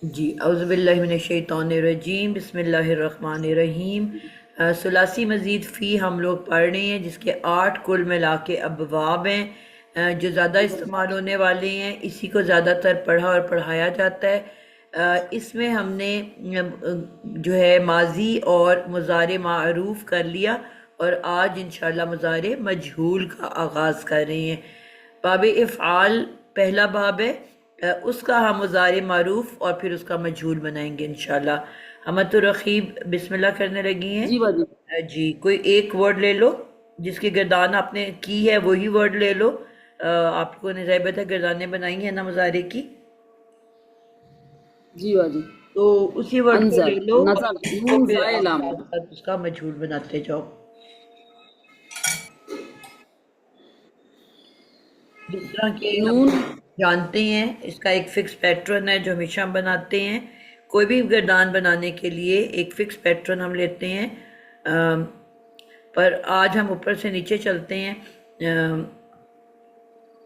जी औज़ुबिल्लाहि मिनश्शैतानिर्रजीम बिस्मिल्लाहिर्रहमानिर्रहीम। सुलासी मज़ीद फ़ी हम लोग पढ़ रहे हैं, जिसके 8 कुल मिला के अबवाब हैं, जो ज़्यादा जी बाजी। इस्तेमाल होने वाले हैं। इसी को ज़्यादातर पढ़ा और पढ़ाया जाता है। इसमें हमने जो है माजी और मुज़ारे मारूफ कर लिया, और आज इंशाल्लाह मुज़ारे मजहूल का आगाज़ कर रहे हैं। बाब इफ़आल पहला बाब है, उसका हम मुज़ारे मारूफ और फिर उसका मजहूल बनाएंगे इंशाल्लाह। हम तो रकीब बिस्मिल्लाह करने लगी हैं। जी बाजी। जी, कोई एक वर्ड ले लो जिसकी गर्दान आपने की है, वही वर्ड ले लो। आपको नज़ायबत है, गर्दानें बनाई हैं ना मुज़ारे की, जी बाजी। तो उसी वर्ड को ले अनजल, लो और नजल, उसको नून फिर जाए आप लाम। साथ साथ उसका मजहूल बनाते जाओ। जिस तरह के हम नून। जानते हैं, इसका एक फिक्स पैटर्न है जो हमेशा हम बनाते हैं। कोई भी गर्दान बनाने के लिए एक फिक्स पैटर्न हम लेते हैं। अम, पर आज हम ऊपर से नीचे चलते हैं।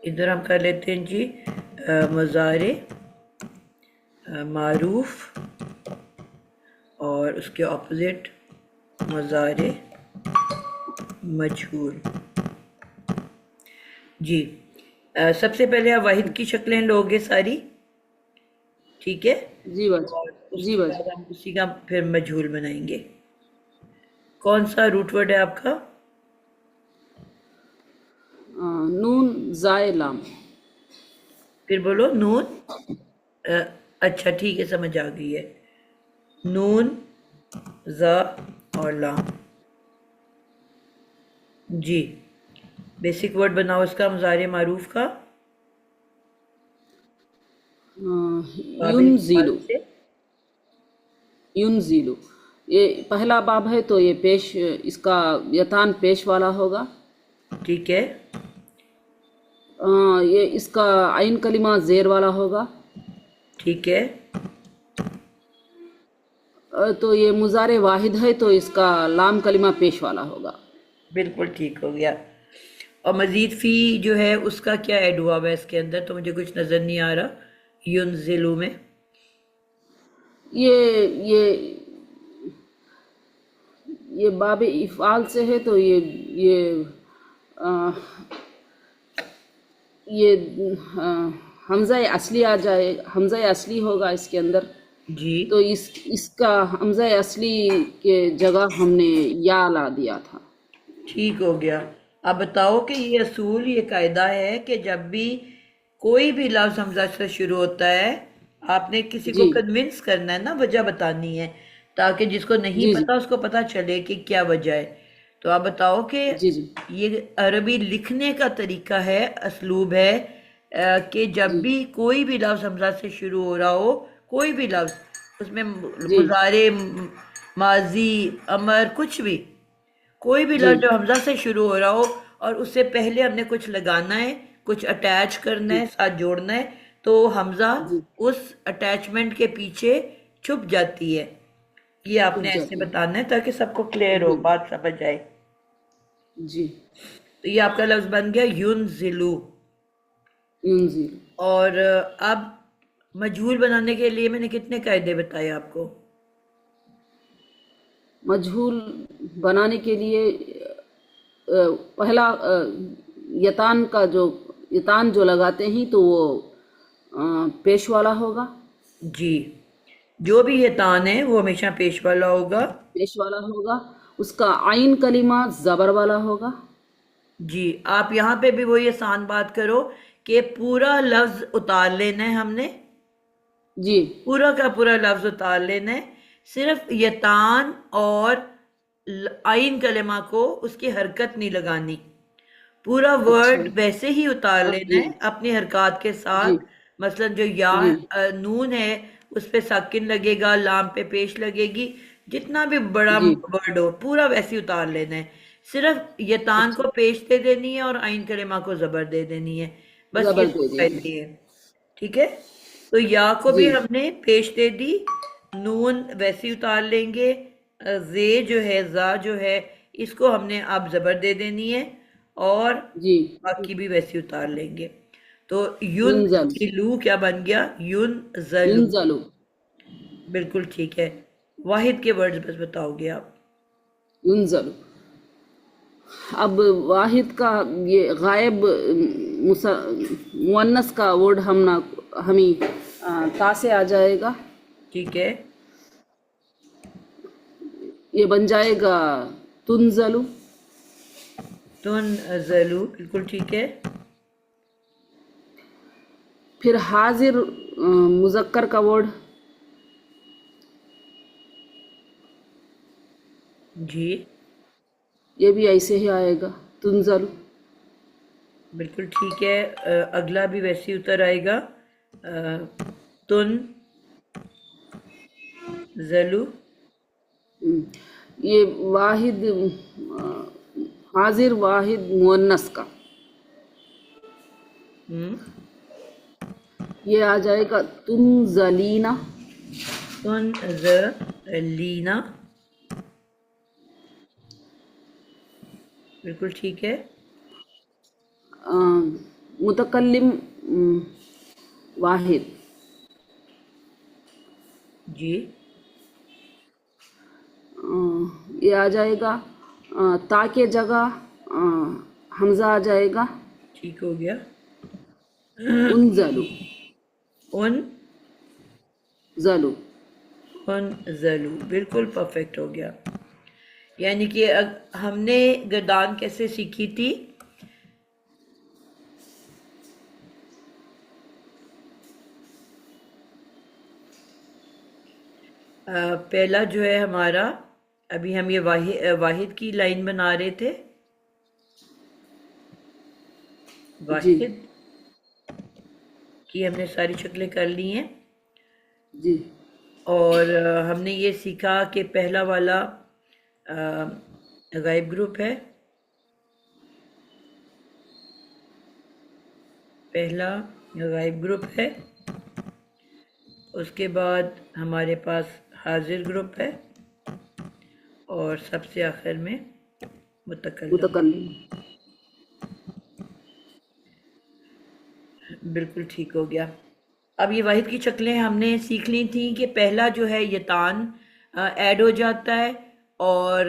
इधर हम कर लेते हैं जी, मुज़ारे मारूफ और उसके ऑपोजिट मुज़ारे मजहूल। जी, सबसे पहले आप वाहिद की शक्लें लोगे सारी, ठीक है, जी बाजी। और जी उसके बाजी। बाद हम उसी का फिर मजहूल बनाएंगे। कौन सा रूट वर्ड है आपका? नून जाए लाम। फिर बोलो नून। अ, अच्छा ठीक है, समझ आ गई है। नून, ज़ा और लाम। जी, बेसिक वर्ड बनाओ इसका, मुज़ारे मारूफ का युन काबिल इस्तेमाल जीलू। से। युन जीलू। ये पहला बाब है तो ये पेश, इसका यतान पेश वाला होगा। ठीक है। ये इसका आइन कलिमा जेर वाला होगा। ठीक है। तो ये मुजारे वाहिद है तो इसका लाम कलिमा पेश वाला होगा। बिल्कुल ठीक हो गया। और मजीद फी जो है उसका क्या ऐड हुआ हुआ है इसके अंदर, तो मुझे कुछ नज़र नहीं आ रहा युनजिलु में। ये ये ये बाब इफ़ाल से है तो आ, ये हमज़ा असली आ जाए, हमज़ा असली होगा इसके अंदर। जी, तो इसका हमज़ा असली के जगह हमने या ला दिया था। ठीक हो गया। अब बताओ कि ये असूल, ये कायदा है कि जब भी कोई भी लफ्ज़ हमजा से शुरू होता है, आपने किसी को जी कन्विंस करना है ना, वजह बतानी है, ताकि जिसको नहीं जी। जी पता उसको पता चले कि क्या वजह है। तो आप बताओ कि जी। जी ये अरबी लिखने का तरीका है, असलूब है, कि जब जी। भी कोई भी लफ्ज़ हमजा से शुरू हो रहा हो, कोई भी लफ्ज़, उसमें जी मुजारे, माजी, अमर, कुछ भी, कोई भी जी लफ्ज जो हमजा से शुरू हो रहा हो और उससे पहले हमने कुछ लगाना है, कुछ अटैच करना जी है, साथ जोड़ना है, तो हमजा जी। उस अटैचमेंट के पीछे छुप जाती है। ये छुप आपने ऐसे जाती बताना है ताकि सबको क्लियर हो, है। बात समझ आए। जी। तो ये आपका लफ्ज बन गया यून जिलू। युनजील। और अब मजहूल बनाने के लिए मैंने कितने कायदे बताए आपको? मजहूल बनाने के लिए पहला यतान का जो यतान जो लगाते हैं तो वो पेश वाला होगा। जी, जो भी ये तान है वो हमेशा पेश वाला होगा। पेश वाला होगा। उसका आइन कलिमा जबर वाला होगा। जी, आप यहाँ पे भी वही आसान बात करो कि पूरा लफ्ज उतार लेना है हमने, जी पूरा का पूरा लफ्ज उतार लेना है। सिर्फ यतान और आइन कलेमा को उसकी हरकत नहीं लगानी, पूरा अच्छा। वर्ड वैसे ही उतार लेना जी है अपनी हरकत के जी साथ। मसलन जो या जी। नून है, उस पे साकिन लगेगा, लाम पे पेश लगेगी, जितना भी बड़ा जी। वर्ड हो पूरा वैसे ही उतार लेना है। सिर्फ यतान अच्छा। को पेश दे देनी है और आइन कलेमा को जबर दे देनी है, बस ये जबर दो दे देंगे। कायदे हैं। ठीक है, तो या को जी भी हमने पेश दे दी, नून वैसे ही उतार लेंगे, जे जो है, जा जो है, इसको हमने अब जबर दे देनी है, और जी। बाकी भी वैसे ही उतार लेंगे। तो युन युनजल। जिलू क्या बन गया? युन जलू। युनजलु। बिल्कुल ठीक है। वाहिद के वर्ड्स बस बताओगे आप। युनजलु। अब वाहिद का ये गायब मुअन्नस का वर्ड हमी ता से आ जाएगा। ठीक है। ये बन जाएगा तुनजलु। तुनज़लु, बिल्कुल ठीक है। फिर हाजिर मुजक्कर का वर्ड जी, ये भी ऐसे ही आएगा, तुनजलु। बिल्कुल ठीक है। अगला भी वैसे ही उतर आएगा। तुन ज़लु। ये वाहिद हाजिर वाहिद मुअन्नस का हम्म। ये आ जाएगा तुनजलीना। तुनज़लीना, बिल्कुल ठीक है। मुतकल्लिम वाहिद जी, ये आ जाएगा ता के जगह हमजा आ जाएगा, ठीक हो गया। उनजलु। उन जलु। उन ज़लु, बिल्कुल परफेक्ट हो गया। यानी कि हमने गर्दान कैसे सीखी थी? पहला जो है हमारा, अभी हम ये वाहिद की लाइन बना रहे थे। जी वाहिद की हमने सारी शक्लें कर ली हैं। जी और हमने ये सीखा कि पहला वाला गायब ग्रुप है। पहला गायब ग्रुप है। उसके बाद हमारे पास हाजिर ग्रुप है। और सबसे आखिर में मुतकल्लिम। मुतकल्लिम। बिल्कुल ठीक हो गया। अब ये वाहिद की शक्लें हमने सीख ली थी कि पहला जो है यतान ऐड हो जाता है। और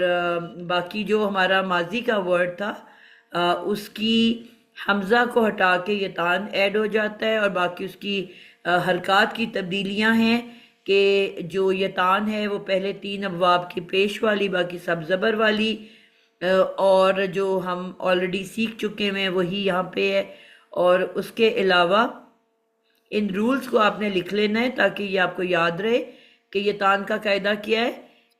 बाकी जो हमारा माजी का वर्ड था उसकी हमज़ा को हटा के यतान ऐड हो जाता है। और बाकी उसकी हरकत की तब्दीलियां हैं कि जो यतान है वो पहले 3 अबवाब की पेश वाली, बाकी सब ज़बर वाली। और जो हम ऑलरेडी सीख चुके हैं वही यहाँ पे है। और उसके अलावा इन रूल्स को आपने लिख लेना है ताकि ये आपको याद रहे कि ये तान का कायदा क्या है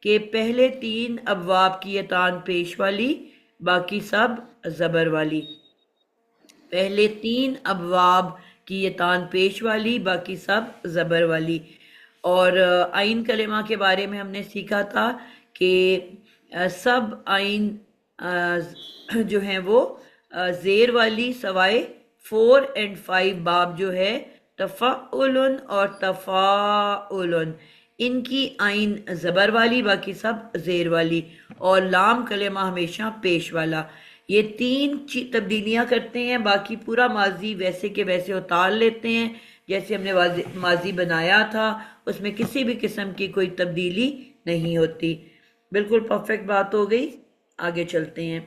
कि पहले 3 अबवाब की ये तान पेश वाली, बाकी सब ज़बर वाली। पहले 3 अबवाब की ये तान पेश वाली, बाकी सब ज़बर वाली। और आइन कलेमा के बारे में हमने सीखा था कि सब आइन जो हैं वो ज़ेर वाली, सवाए 4 और 5 बाब जो है तफ़ाउलन और तफ़ाउलन, इनकी आइन ज़बर वाली, बाकी सब ज़ेर वाली। और लाम कलेमा हमेशा पेश वाला। ये 3 तब्दीलियां करते हैं। बाकी पूरा माजी वैसे के वैसे उतार लेते हैं जैसे हमने माजी बनाया था, उसमें किसी भी किस्म की कोई तब्दीली नहीं होती। बिल्कुल परफेक्ट बात हो गई। आगे चलते हैं।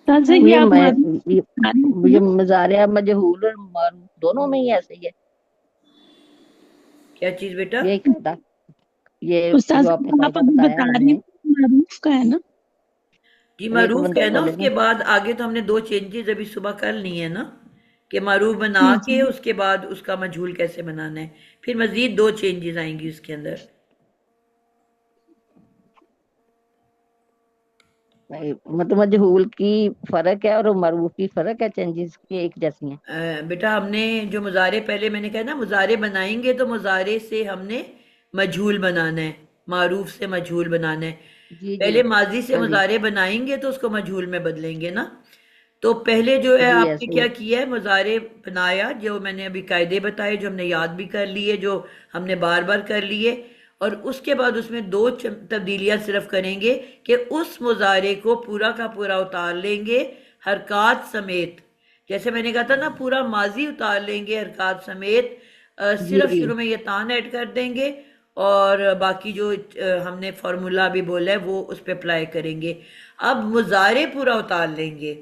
ताज़ा ये ये आप मैं मालूम ये बता रही थी ये ना, मज़ारिया मजहूल और मारूफ दोनों में ही ऐसे ही है। क्या चीज़ बेटा? यही कहता ये जो आपने उस्ताद आप कायदा अभी बताया बता रही हमें। थी मारूफ का है ना। जी, अब एक मारूफ का बंदा है ना। बोले उसके ना। बाद आगे तो हमने 2 चेंजेस अभी सुबह कर ली है ना, कि मारूफ बना जी के जी। उसके बाद उसका मजहूल कैसे बनाना है। फिर मजीद 2 चेंजेस आएंगी उसके अंदर। मतलब मजहूल की फर्क है और मरूफ की फर्क है, चेंजेस की एक जैसी हैं। बेटा हमने जो मुजारे, पहले मैंने कहा ना मुजारे बनाएंगे तो मुजारे से हमने मजहूल बनाना है, मारूफ से मजहूल बनाना है। जी जी। पहले माजी से हाँ जी। मुजारे बनाएंगे तो उसको मजहूल में बदलेंगे ना। तो पहले जो है जी आपने ऐसे क्या ही। किया है, मुजारे बनाया, जो मैंने अभी कायदे बताए, जो हमने याद भी कर लिए, जो हमने बार बार कर लिए। और उसके बाद उसमें 2 तब्दीलियां सिर्फ करेंगे कि उस मुजारे को पूरा का पूरा उतार लेंगे हरकत समेत। जैसे मैंने कहा था ना, पूरा माजी उतार लेंगे हरकत समेत, जी सिर्फ जी। शुरू में ये तान ऐड कर देंगे, और बाकी जो हमने फार्मूला अभी बोला है वो उस पर अप्लाई करेंगे। अब मुजारे पूरा उतार लेंगे,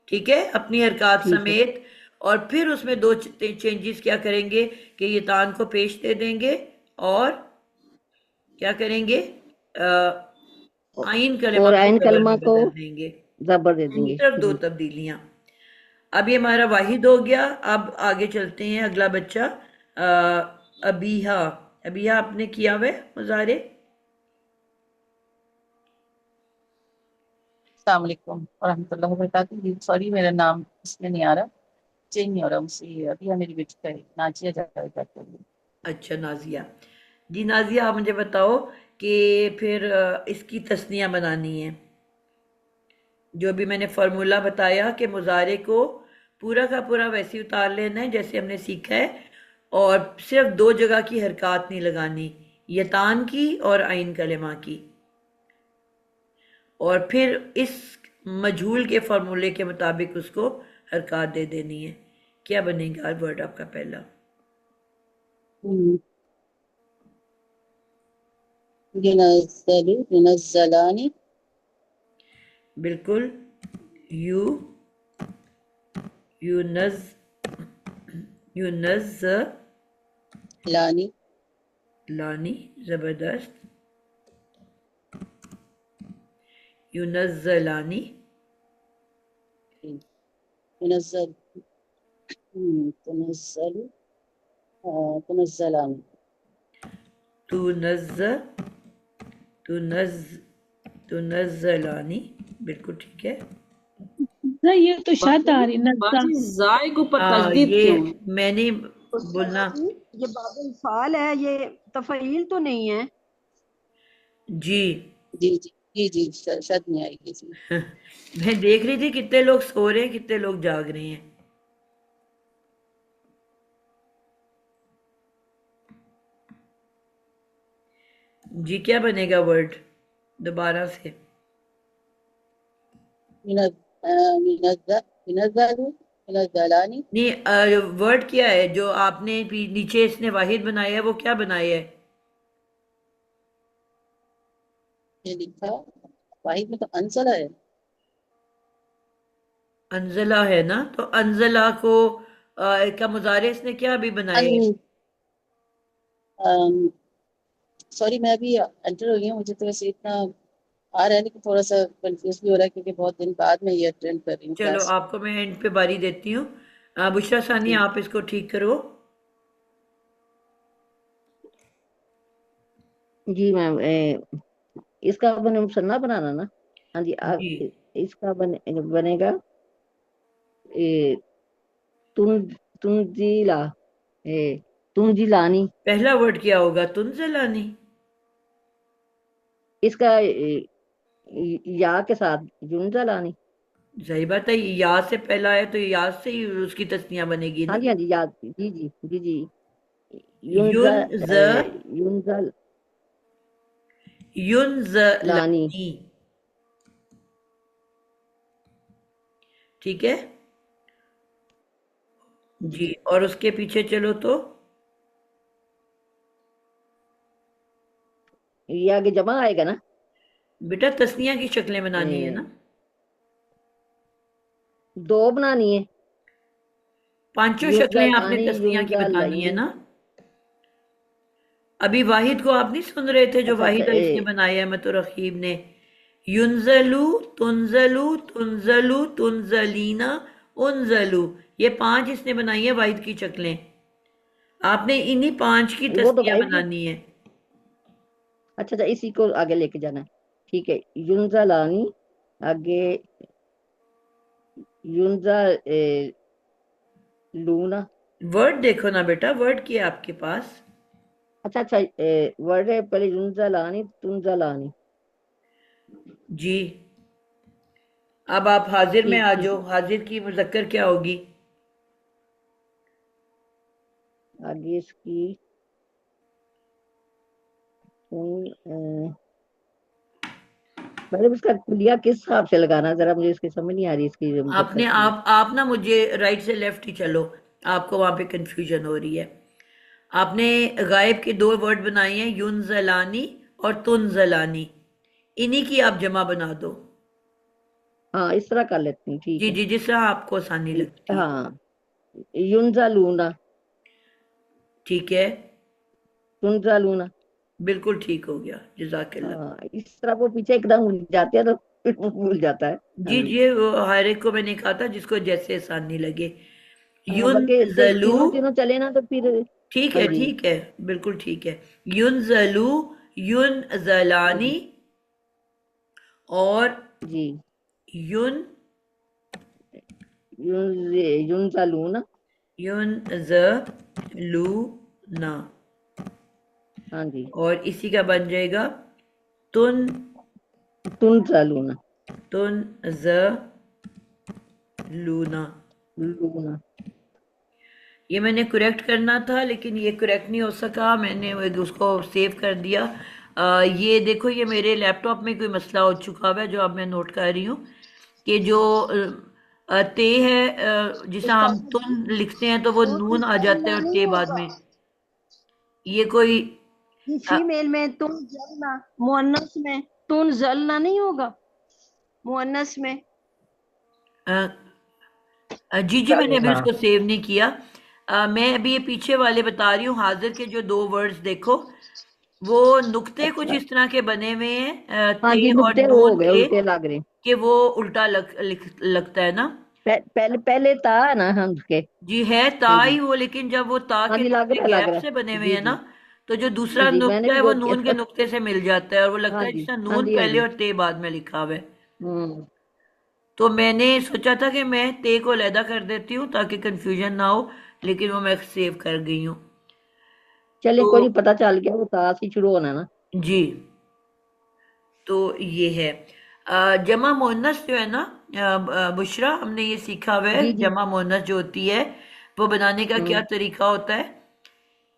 ठीक है, अपनी हरकत ठीक है। समेत। और फिर उसमें दो चेंजेस क्या करेंगे कि ये तान को पेश दे देंगे, और क्या करेंगे, आइन कलमा और को आयन जबर कलमा में को बदल देंगे। जबर दे देंगे सिर्फ दो जी। तब्दीलियां। अब ये हमारा वाहिद हो गया। अब आगे चलते हैं, अगला बच्चा अबीहा। अबीहा आपने किया हुआ है मुजारे? अस्सलाम वालेकुम वरहमतुल्लाहि वबरकातुहू। जी सॉरी, मेरा नाम इसमें नहीं आ रहा, चेंज नहीं हो रहा मुझसे। ये अभी मेरी बेटी का है, नाजिया जावेद करते हैं। अच्छा, नाजिया। जी नाजिया, आप मुझे बताओ कि फिर इसकी तस्नियां बनानी है। जो भी मैंने फार्मूला बताया कि मुजारे को पूरा का पूरा वैसे ही उतार लेना है जैसे हमने सीखा है, और सिर्फ दो जगह की हरकत नहीं लगानी, यतान की और आइन कलेमा की। और फिर इस मजहूल के फार्मूले के मुताबिक उसको हरकत दे देनी है। क्या बनेगा वर्ड आपका पहला? हम्म, युनज़्ज़लु युनज़्ज़लानी। बिल्कुल। यू यूनज यूनज लानी। लानी, जबरदस्त। यूनज़्ज़लानी। युनज़्ज़ल तुनज़्ज़लु तुनज़्ज़लानी। तुनज़ तुनज़ तुनज़्ज़लानी, बिल्कुल ठीक है। ना ये तो शद आ बाजी रही नज्जा। बाजी जाय के ऊपर हाँ, तशदीद ये क्यों है? मैंने उस्ताद बोलना। जी, ये बाबुल फाल है, ये तफ़ईल तो नहीं है? जी। जी जी जी जी, शद नहीं आएगी जी। मैं देख रही थी कितने लोग सो रहे हैं, कितने लोग जाग रहे हैं। जी, क्या बनेगा वर्ड दोबारा से? युनज़्ज़लु युनज़्ज़लानी। नहीं, वर्ड क्या है जो आपने नीचे इसने वाहिद बनाया है, वो क्या बनाया है? ये लिखा वाहिद में तो अंसला है। अंजला है ना, तो अंजला को का मुजारे इसने क्या अभी बनाया है? अन सॉरी, मैं अभी एंटर हुई हूँ, मुझे तो वैसे इतना आ रहा है, लेकिन थोड़ा सा कंफ्यूज भी हो रहा है क्योंकि बहुत दिन बाद में ये अटेंड कर रही हूँ चलो, क्लास। आपको मैं एंड पे बारी देती हूँ। बुशरा सानी, जी आप इसको ठीक करो। जी मैम, इसका मुसन्ना बनाना ना। हाँ जी, जी, इसका बनेगा ए, तुम तुमजीला, ए, तुमजीलानी। पहला वर्ड क्या होगा? तुनजलानी। इसका या के साथ जुनजालानी। सही बात है, या से पहला है तो या से ही उसकी तस्निया बनेगी हाँ ना। जी हाँ जी, याद जी जी जी जी। युनजा युन ज युनजालानी। युनजलानी, ठीक है। जी जी, और उसके पीछे चलो तो। ये आगे जमा आएगा ना। बेटा, तस्निया की शक्लें बनानी है ए, ना। दो बनानी है। पांचों शक्लें आपने युनजालानी तस्निया की बतानी है युनजालानी। ना। अभी वाहिद को आप नहीं सुन रहे थे, जो अच्छा अच्छा, वाहिद इसने बनाया है मतलब रकीब ने? युनजलू, तुनजलू, तुनजलू, तुनजलीना, उनजलू, ये पांच इसने बनाई है वाहिद की शक्लें। आपने इन्हीं पांच की वो तो तस्निया वाहिद की। बनानी है। अच्छा अच्छा, इसी को आगे लेके जाना है। ठीक है, युनजालानी आगे, युनजा लूना। वर्ड देखो ना बेटा, वर्ड क्या है आपके पास? अच्छा अच्छा, वर्ड है पहले युनजालानी तुनजालानी। जी। अब आप हाजिर में ठीक आ ठीक। जाओ। हाजिर की मुज़क्कर क्या होगी? आगे इसकी तुन मैडम इसका कुलिया किस हिसाब से लगाना, जरा मुझे इसकी समझ नहीं आ रही, इसकी जो मुज़क्कर आपने की है। आप ना मुझे राइट से लेफ्ट ही चलो, आपको वहां पे कंफ्यूजन हो रही है। आपने गायब के दो वर्ड बनाए हैं, युन जलानी और तुन जलानी, इन्हीं की आप जमा बना दो। हाँ इस तरह कर लेती हूँ, ठीक जी है। जी, जिस तरह आपको आसानी लगती है। हाँ, युनजा लूना, ठीक है, तुनजा लूना। बिल्कुल ठीक हो गया, जजाकिल्ला। हाँ इस तरह वो पीछे एकदम उलझ जाते हैं तो भूल जाता है। हाँ जी जी। जी, वो हर एक को मैंने कहा था जिसको जैसे आसानी लगे। हाँ युन बाकी जलू, तीनों तीनों चले ना तो फिर। ठीक हाँ है जी। ठीक है, बिल्कुल ठीक है। युन जलू, युन जलानी, और जी, युन युनजा लूना। युन जलू ना, हाँ जी, और इसी का बन जाएगा तुन तुनजा लूना। तुन ज लूना। लूना। ये मैंने करेक्ट करना था लेकिन ये करेक्ट नहीं हो सका, मैंने उसको सेव कर दिया। ये देखो, ये मेरे लैपटॉप में कोई मसला हो चुका हुआ है जो अब मैं नोट कर रही हूँ, कि जो ते है, जिसे हम तुन लिखते हैं तो वो नून आ जाता है और ते बाद में, ये कोई ये अ, फीमेल में तुम जलना, मुअन्नस में तुम जलना नहीं होगा, मुअन्नस में। अ, जी जी, मैंने अभी हाँ उसको सेव नहीं किया। मैं अभी ये पीछे वाले बता रही हूँ, हाजिर के जो दो वर्ड्स देखो, वो नुक्ते कुछ अच्छा। इस तरह के बने हुए हैं, हाँ ते जी, और नुक्ते वो हो नून गए, के, उल्टे लग रहे। कि वो उल्टा लगता है ना। पहले पहले था ना हम उसके। जी है ता हाँ ही जी। वो, लेकिन जब वो ता हाँ के जी, लग नुक्ते रहा है, लग गैप रहा से बने है। हुए जी हैं ना, जी। तो जो जी दूसरा जी, मैंने नुक्ता भी है वो गौर नून के किया था। नुक्ते से मिल जाता है, और वो लगता हाँ है जी, जैसे हाँ नून जी, हाँ पहले जी। और ते बाद में लिखा हुआ है। हम्म। तो मैंने सोचा था कि मैं ते को अलहदा कर देती हूँ ताकि कंफ्यूजन ना हो, लेकिन वो मैं सेव कर गई हूँ। चलिए, तो कोई नहीं, पता चल गया, वो ताश ही शुरू होना ना। जी, तो ये है जमा मोहन्नस जो है ना, बुशरा, हमने ये सीखा हुआ है, जी जी। जमा मोहन्नस जो होती है वो बनाने का क्या हम्म। तरीका होता है,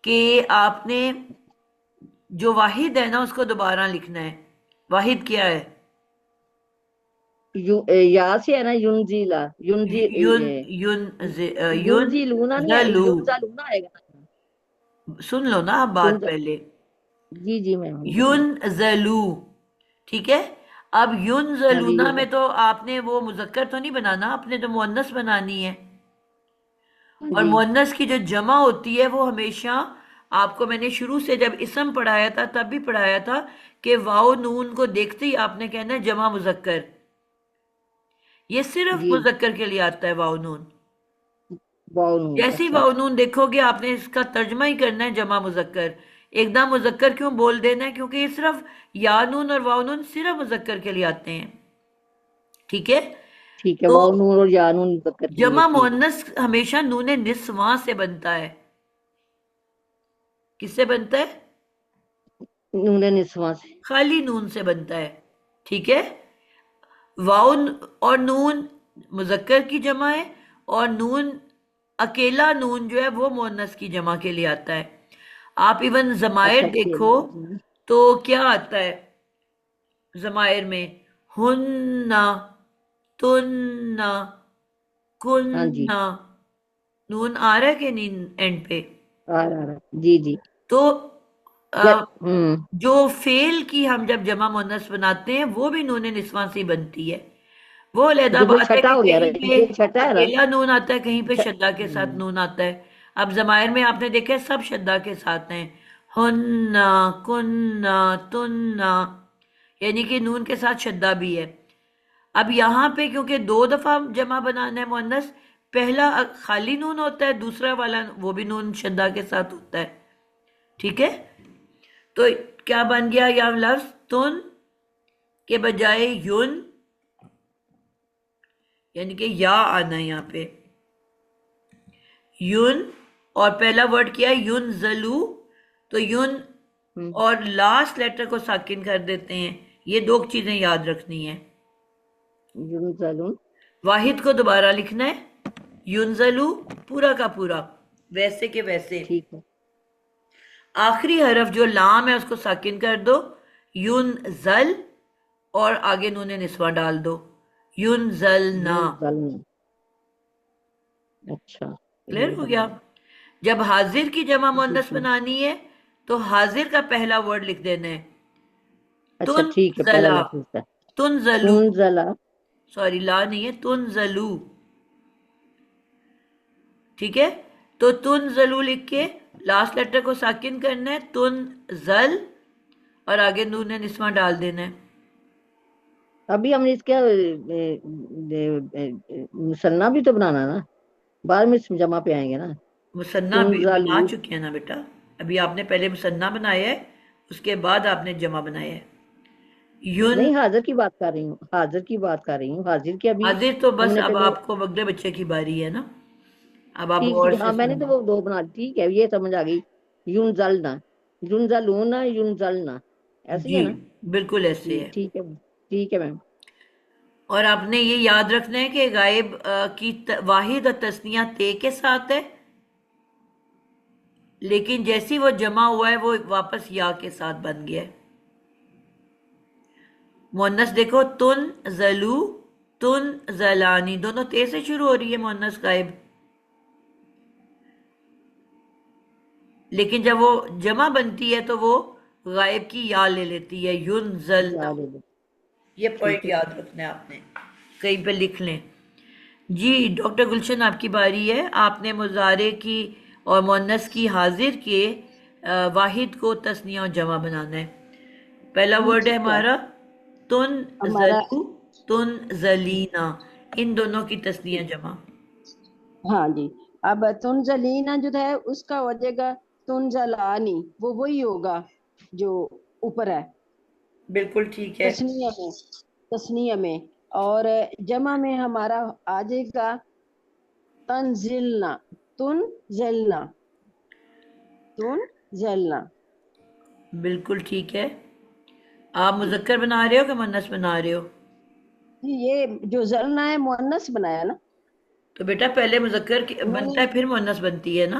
कि आपने जो वाहिद है ना उसको दोबारा लिखना है। वाहिद क्या है? या से है ना, युनजीला, युनजी युन ये, युन युनजी लूना नहीं है, जलू, युनजा लूना आएगा ना। सुन लो ना आप बात युनजा। पहले। जी जी मैम, बोलिए। युन जलू, ठीक है। अब युन हाँ जी, जलूना में तो आपने वो मुजक्कर तो नहीं बनाना, आपने तो मुअन्नस बनानी है। हाँ और जी। मुअन्नस की जो जमा होती है वो हमेशा, आपको मैंने शुरू से जब इसम पढ़ाया था तब भी पढ़ाया था, कि वाओ नून को देखते ही आपने कहना है जमा मुजक्कर। ये सिर्फ जी। मुजक्कर के लिए आता है वाओ नून। बाउनून, जैसे ही अच्छा। वाओ नून देखोगे आपने इसका तर्जमा ही करना है जमा मुजक्कर। एकदम मुजक्कर क्यों बोल देना है, क्योंकि ये सिर्फ या नून और वाओ नून सिर्फ मुजक्कर के लिए आते हैं, ठीक है। ठीक है, तो बाउनून और यानून मुज़क्कर के लिए, जमा ठीक। मुअन्नस हमेशा नून निस्वां से बनता है। किससे बनता है? नून निस्वां से। खाली नून से बनता है, ठीक है। वाउ और नून मुजक्कर की जमा है, और नून, अकेला नून जो है वो मुअन्नस की जमा के लिए आता है। आप इवन अच्छा, जमायर देखो खेलना जी। तो क्या आता है जमायर में? हुन्ना, तुन्ना, हाँ जी। कुन्ना, नून आ रहा है कि नहीं एंड पे? आ रहा, जी जी। तो या, अ, जो फेल की हम जब जमा मुअन्नस बनाते हैं वो भी नून निस्वां से ही बनती है। वो अलहदा ये फिर बात है छठा कि हो गया, कहीं पे ये छठा है ना। अकेला नून आता है, कहीं पे छ- शद्दा के साथ हम्म। नून आता है। अब जमायर में आपने देखा है सब शद्दा के साथ हैं, हुन्ना, कुन्ना, तुन्ना, यानी कि नून के साथ शद्दा भी है। अब यहाँ पे क्योंकि दो दफा जमा बनाना है मुअन्नस, पहला खाली नून होता है, दूसरा वाला वो भी नून शद्दा के साथ होता है, ठीक है। तो क्या बन गया यहाँ लफ्ज? तुन के बजाय युन, यानी कि या आना है यहाँ पे, युन। और पहला वर्ड क्या है? युन जलू, तो युन हम्म। और लास्ट लेटर को साकिन कर देते हैं। ये दो चीजें याद रखनी है। युनजालून। वाहिद को दोबारा लिखना है, युनजलू पूरा का पूरा वैसे के वैसे। ठीक है। आखिरी हरफ जो लाम है उसको साकिन कर दो, युन जल, और आगे नून निस्वा डाल दो, युनजलना। युनजलना। अच्छा, क्लियर हो गया? युनजलना। जब हाजिर की जमा जी मुअन्नस जी। बनानी है तो हाजिर का पहला वर्ड लिख देना है अच्छा तुन ठीक है, पहला जला, लफ्ज है। तुन जलू, तुनजला। सॉरी ला नहीं है, तुन जलू। ठीक है, तो तुन जलू लिख के लास्ट लेटर को साकिन करना है, तुन जल, और आगे नून निस्वा डाल देना है। अभी हमने इसका मुसन्ना भी तो बनाना ना, बाद में इसमें जमा पे आएंगे ना। मुसन्ना भी बना तुनजलू। चुके हैं ना बेटा, अभी आपने पहले मुसन्ना बनाया है, उसके बाद आपने जमा बनाया है। युन, नहीं, हाजिर की बात कर रही हूँ, हाजिर की बात कर रही हूँ, हाजिर की अभी हाजिर तो बस हमने अब पहले। आपको अगले बच्चे की बारी है ना, अब आप ठीक गौर ठीक, से हाँ मैंने तो सुनना। वो दो बना दी, ठीक है, ये समझ आ गई। युनजलना, युनजलूना, युनजलना, ऐसे ही जी है ना? बिल्कुल ऐसे जी है। ठीक है, ठीक है मैम। और आपने ये याद रखना है कि गायब की वाहिद और तस्निया ते के साथ है, लेकिन जैसी वो जमा हुआ है वो वापस या के साथ बन गया है। मुअन्नस देखो, तुन जलू, तुन जलानी, दोनों ते से शुरू हो रही है मुअन्नस गायब, लेकिन जब वो जमा बनती है तो वो गायब की या ले लेती है, युन जलना। याद है लो। ये ठीक पॉइंट है याद रखना है आपने, कहीं पे लिख लें। जी डॉक्टर गुलशन आपकी बारी है, आपने मुजारे की और मुअन्नस की हाजिर के वाहिद को तस्निया और जमा बनाना है। पहला जी वर्ड है ठीक है। हमारा तुन हमारा, जलू, तुन जलीना, इन दोनों की तस्निया जमा। हाँ जी, अब तुनजलीना जो है उसका हो जाएगा तुनजलानी, वो वही होगा जो ऊपर है बिल्कुल ठीक है। तस्निया में, तस्निया में। और जमा में हमारा आ जाएगा तंजिलना, तुनजलना, तुनजलना। बिल्कुल ठीक है। आप मुजक्कर बना रहे हो कि मुअन्नस बना रहे हो? जी, ये जो जलना है मुअन्नस बनाया ना तो बेटा पहले मुजक्कर मैंने। बनता है फिर मुअन्नस बनती है ना।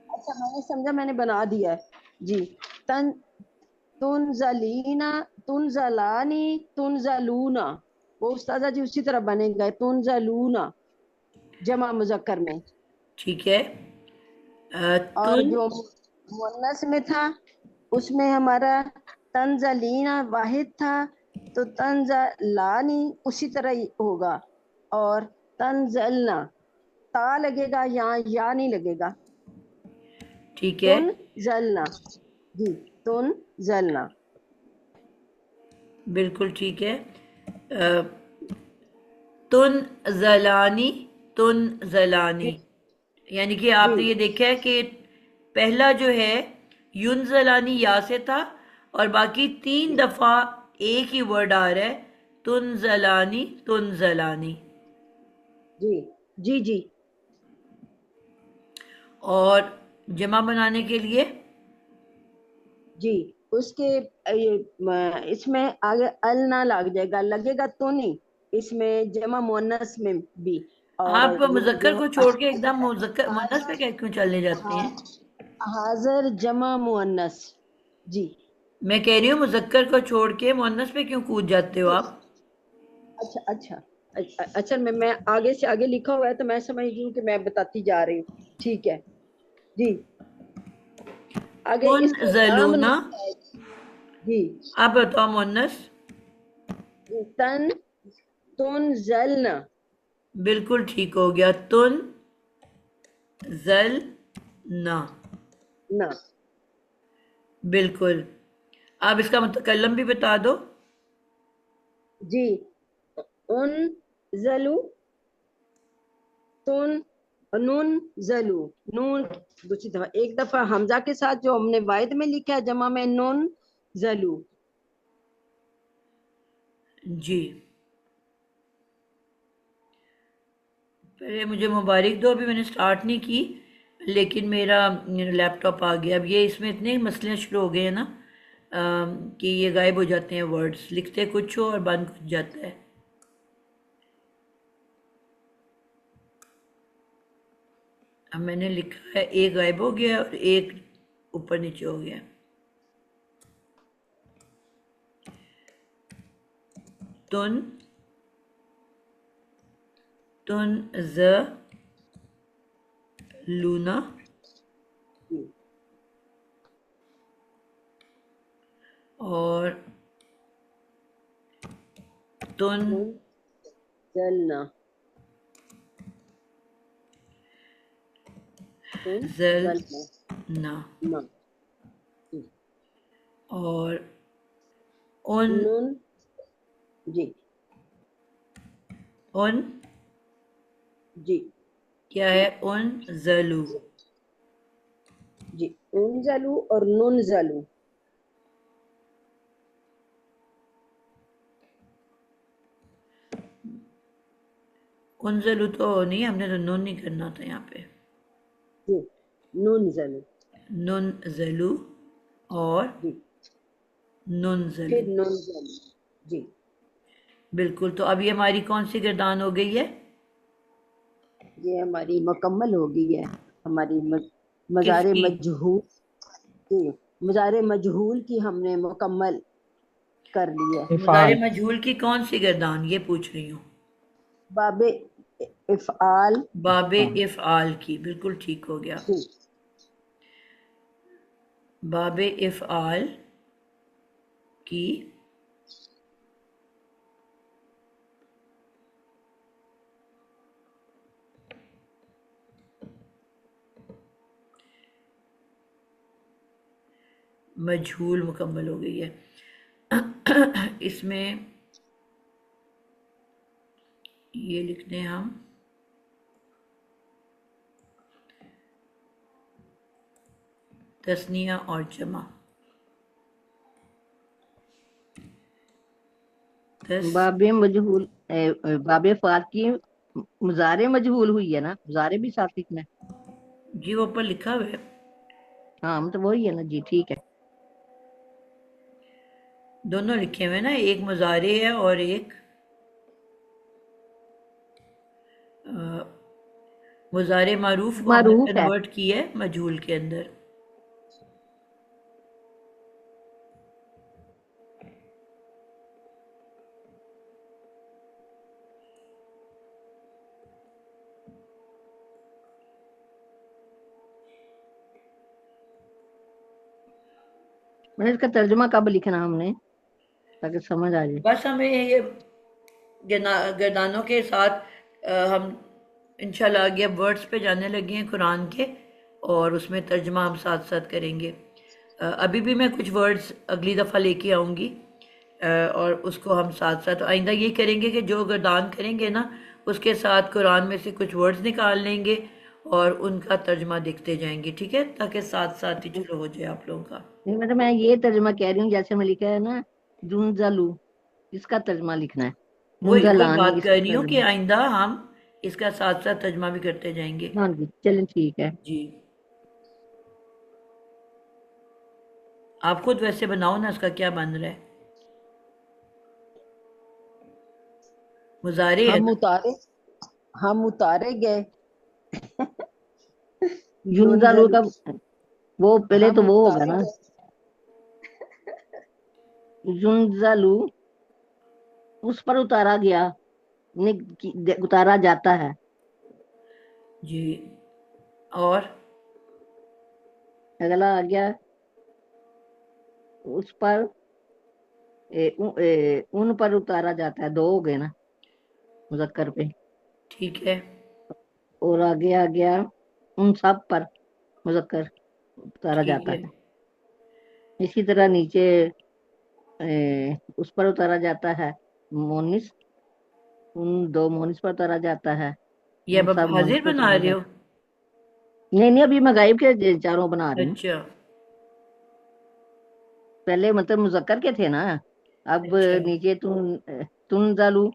अच्छा, मैंने समझा, मैंने बना दिया है जी। तन तुनजलीना, तुनजलानी, तुनजलूना, वो उस्तादा जी उसी तरह बनेगा, तुनजलूना जमा मुजक्कर में। ठीक है। और तुन, जो मुअन्नस में था उसमें हमारा तंजलीना वाहिद था, तो तंजलानी उसी तरह ही होगा। और तंजलना ता लगेगा, यहाँ या नहीं लगेगा। ठीक है। तुन जलना, जी, तुन जलना। बिल्कुल ठीक है। अ, तुन जलानी, तुन जी जलानी, यानी कि जी आपने ये देखा है कि पहला जो है युन जलानी या से था, और बाकी तीन दफा एक ही वर्ड आ रहा है, तुन जलानी, तुन जलानी। जी जी जी। और जमा बनाने के लिए जी उसके इसमें आगे अल ना लग जाएगा, लगेगा तो नहीं इसमें जमा मुअन्नस में भी। और आप मुजक्कर जो को छोड़ के एकदम मुजक्कर मुअन्नस पे हाजिर, क्यों चले जाते हैं? हाजिर जमा मुअन्नस। जी। मैं कह रही हूँ मुजक्कर को छोड़ के मुअन्नस पे क्यों कूद जाते हो आप? अच्छा अच्छा, अच्छा मैं आगे से आगे लिखा हुआ है तो मैं समझ रही हूँ कि मैं बताती जा रही हूँ। ठीक है जी। आगे तुन इसको ना जलूना, बनाना है जी। आप बताओ मुअन्नस। तन तुन जलना। बिल्कुल ठीक हो गया, तुन जल ना। ना। बिल्कुल। आप इसका मुतकल्लम भी बता दो। जी, उन जलू, तुन, नून जलू, नून दूसरी दफा, एक दफा हमजा के साथ जो हमने वायद में लिखा है जमा में, नून जलू। जी, पहले मुझे मुबारक दो, अभी मैंने स्टार्ट नहीं की, लेकिन मेरा लैपटॉप आ गया। अब ये इसमें इतने मसले शुरू हो गए हैं ना, कि ये गायब हो जाते हैं वर्ड्स, लिखते कुछ हो और बन कुछ जाता है। अब मैंने लिखा है, एक गायब हो गया और एक ऊपर नीचे हो गया। तुन तुन ज लूना जी, और तुन तुम जलना, तुम जल जलना ना ना, जी, और उन नून, जी, उन जी, क्या है? उन जलू। जी, उनजलू और नुनजलू, उन जलू तो नहीं, हमने तो नून नहीं करना था यहाँ पे। जी, नुनजलू, नुन जलू और जी, नुन फिर जलू। नुनजलू, जी, बिल्कुल। तो अभी हमारी कौन सी गर्दान हो गई है? ये हमारी मुकम्मल हो गई है, हमारी मज़ार किसकी? मजहूल की, मज़ार मजहूल की हमने मुकम्मल कर ली है। मुजारे इफ़ाल। मजहूल की कौन सी गर्दान, ये पूछ रही हूँ। बाबे इफ़आल, बाबे हाँ। इफ़आल की, बिल्कुल ठीक हो गया। जी, बाबे इफ़आल की मजहूल मुकम्मल हो गई है। इसमें ये लिख दें हम, तस्निया और जमा। तस बाबे मजहूल बाबे फाल की मुजारे मजहूल हुई है ना, मुजारे भी साथ लिखना है। जी वो ऊपर लिखा हुआ है। हाँ मतलब वही है ना जी, ठीक है। दोनों लिखे हुए हैं ना, एक मुजारे है और एक मुजारे मारूफ को हमने मारूफ है। कन्वर्ट किया है मजहूल के अंदर। मैंने इसका तर्जुमा कब लिखना हमने, ताकि समझ आ जाए। बस हमें ये गर्दानों के साथ हम इंशाल्लाह आगे अब वर्ड्स पे जाने लगे हैं कुरान के, और उसमें तर्जमा हम साथ साथ करेंगे। अभी भी मैं कुछ वर्ड्स अगली दफ़ा लेके आऊँगी, और उसको हम साथ साथ आइंदा ये करेंगे कि जो गर्दान करेंगे ना, उसके साथ कुरान में से कुछ वर्ड्स निकाल लेंगे और उनका तर्जमा देखते जाएंगे, ठीक है? ताकि साथ साथ ही चलो हो जाए आप लोगों का। नहीं मतलब मैं ये तर्जुमा कह रही हूँ, जैसे मैं लिखा है ना जुनजलू, इसका तर्जुमा लिखना है। वही जुनजलानी बात कर इसका रही हूँ कि तर्जुमा। आइंदा हम इसका साथ साथ तर्जमा भी करते जाएंगे। हाँ जी चलें ठीक है। जी, आप खुद वैसे बनाओ ना, इसका क्या बन रहा है? मुजारे है हम ना? उतारे, हम उतारे गए, जुनजलू नुनजलू, का वो पहले तो हम वो होगा उतारे ना, गए, जुनजलू उस पर उतारा गया, उतारा जाता है। जी, और अगला आ गया, उस पर उन पर उतारा जाता है, दो हो गए ना मुजक्कर पे। ठीक है। और आगे आ गया, उन सब पर मुजक्कर उतारा ठीक जाता है। है। इसी तरह नीचे उस पर उतारा जाता है मोनिस, उन दो मोनिस पर उतारा जाता है, ये उन अब आप सब मोनिस हाजिर पर बना उतारा रहे हो? जाता है। नहीं नहीं, अभी मैं गायब के चारों बना रही हूँ। अच्छा। पहले मतलब मुजक्कर के थे ना, अब अच्छा। नीचे तुन जालू,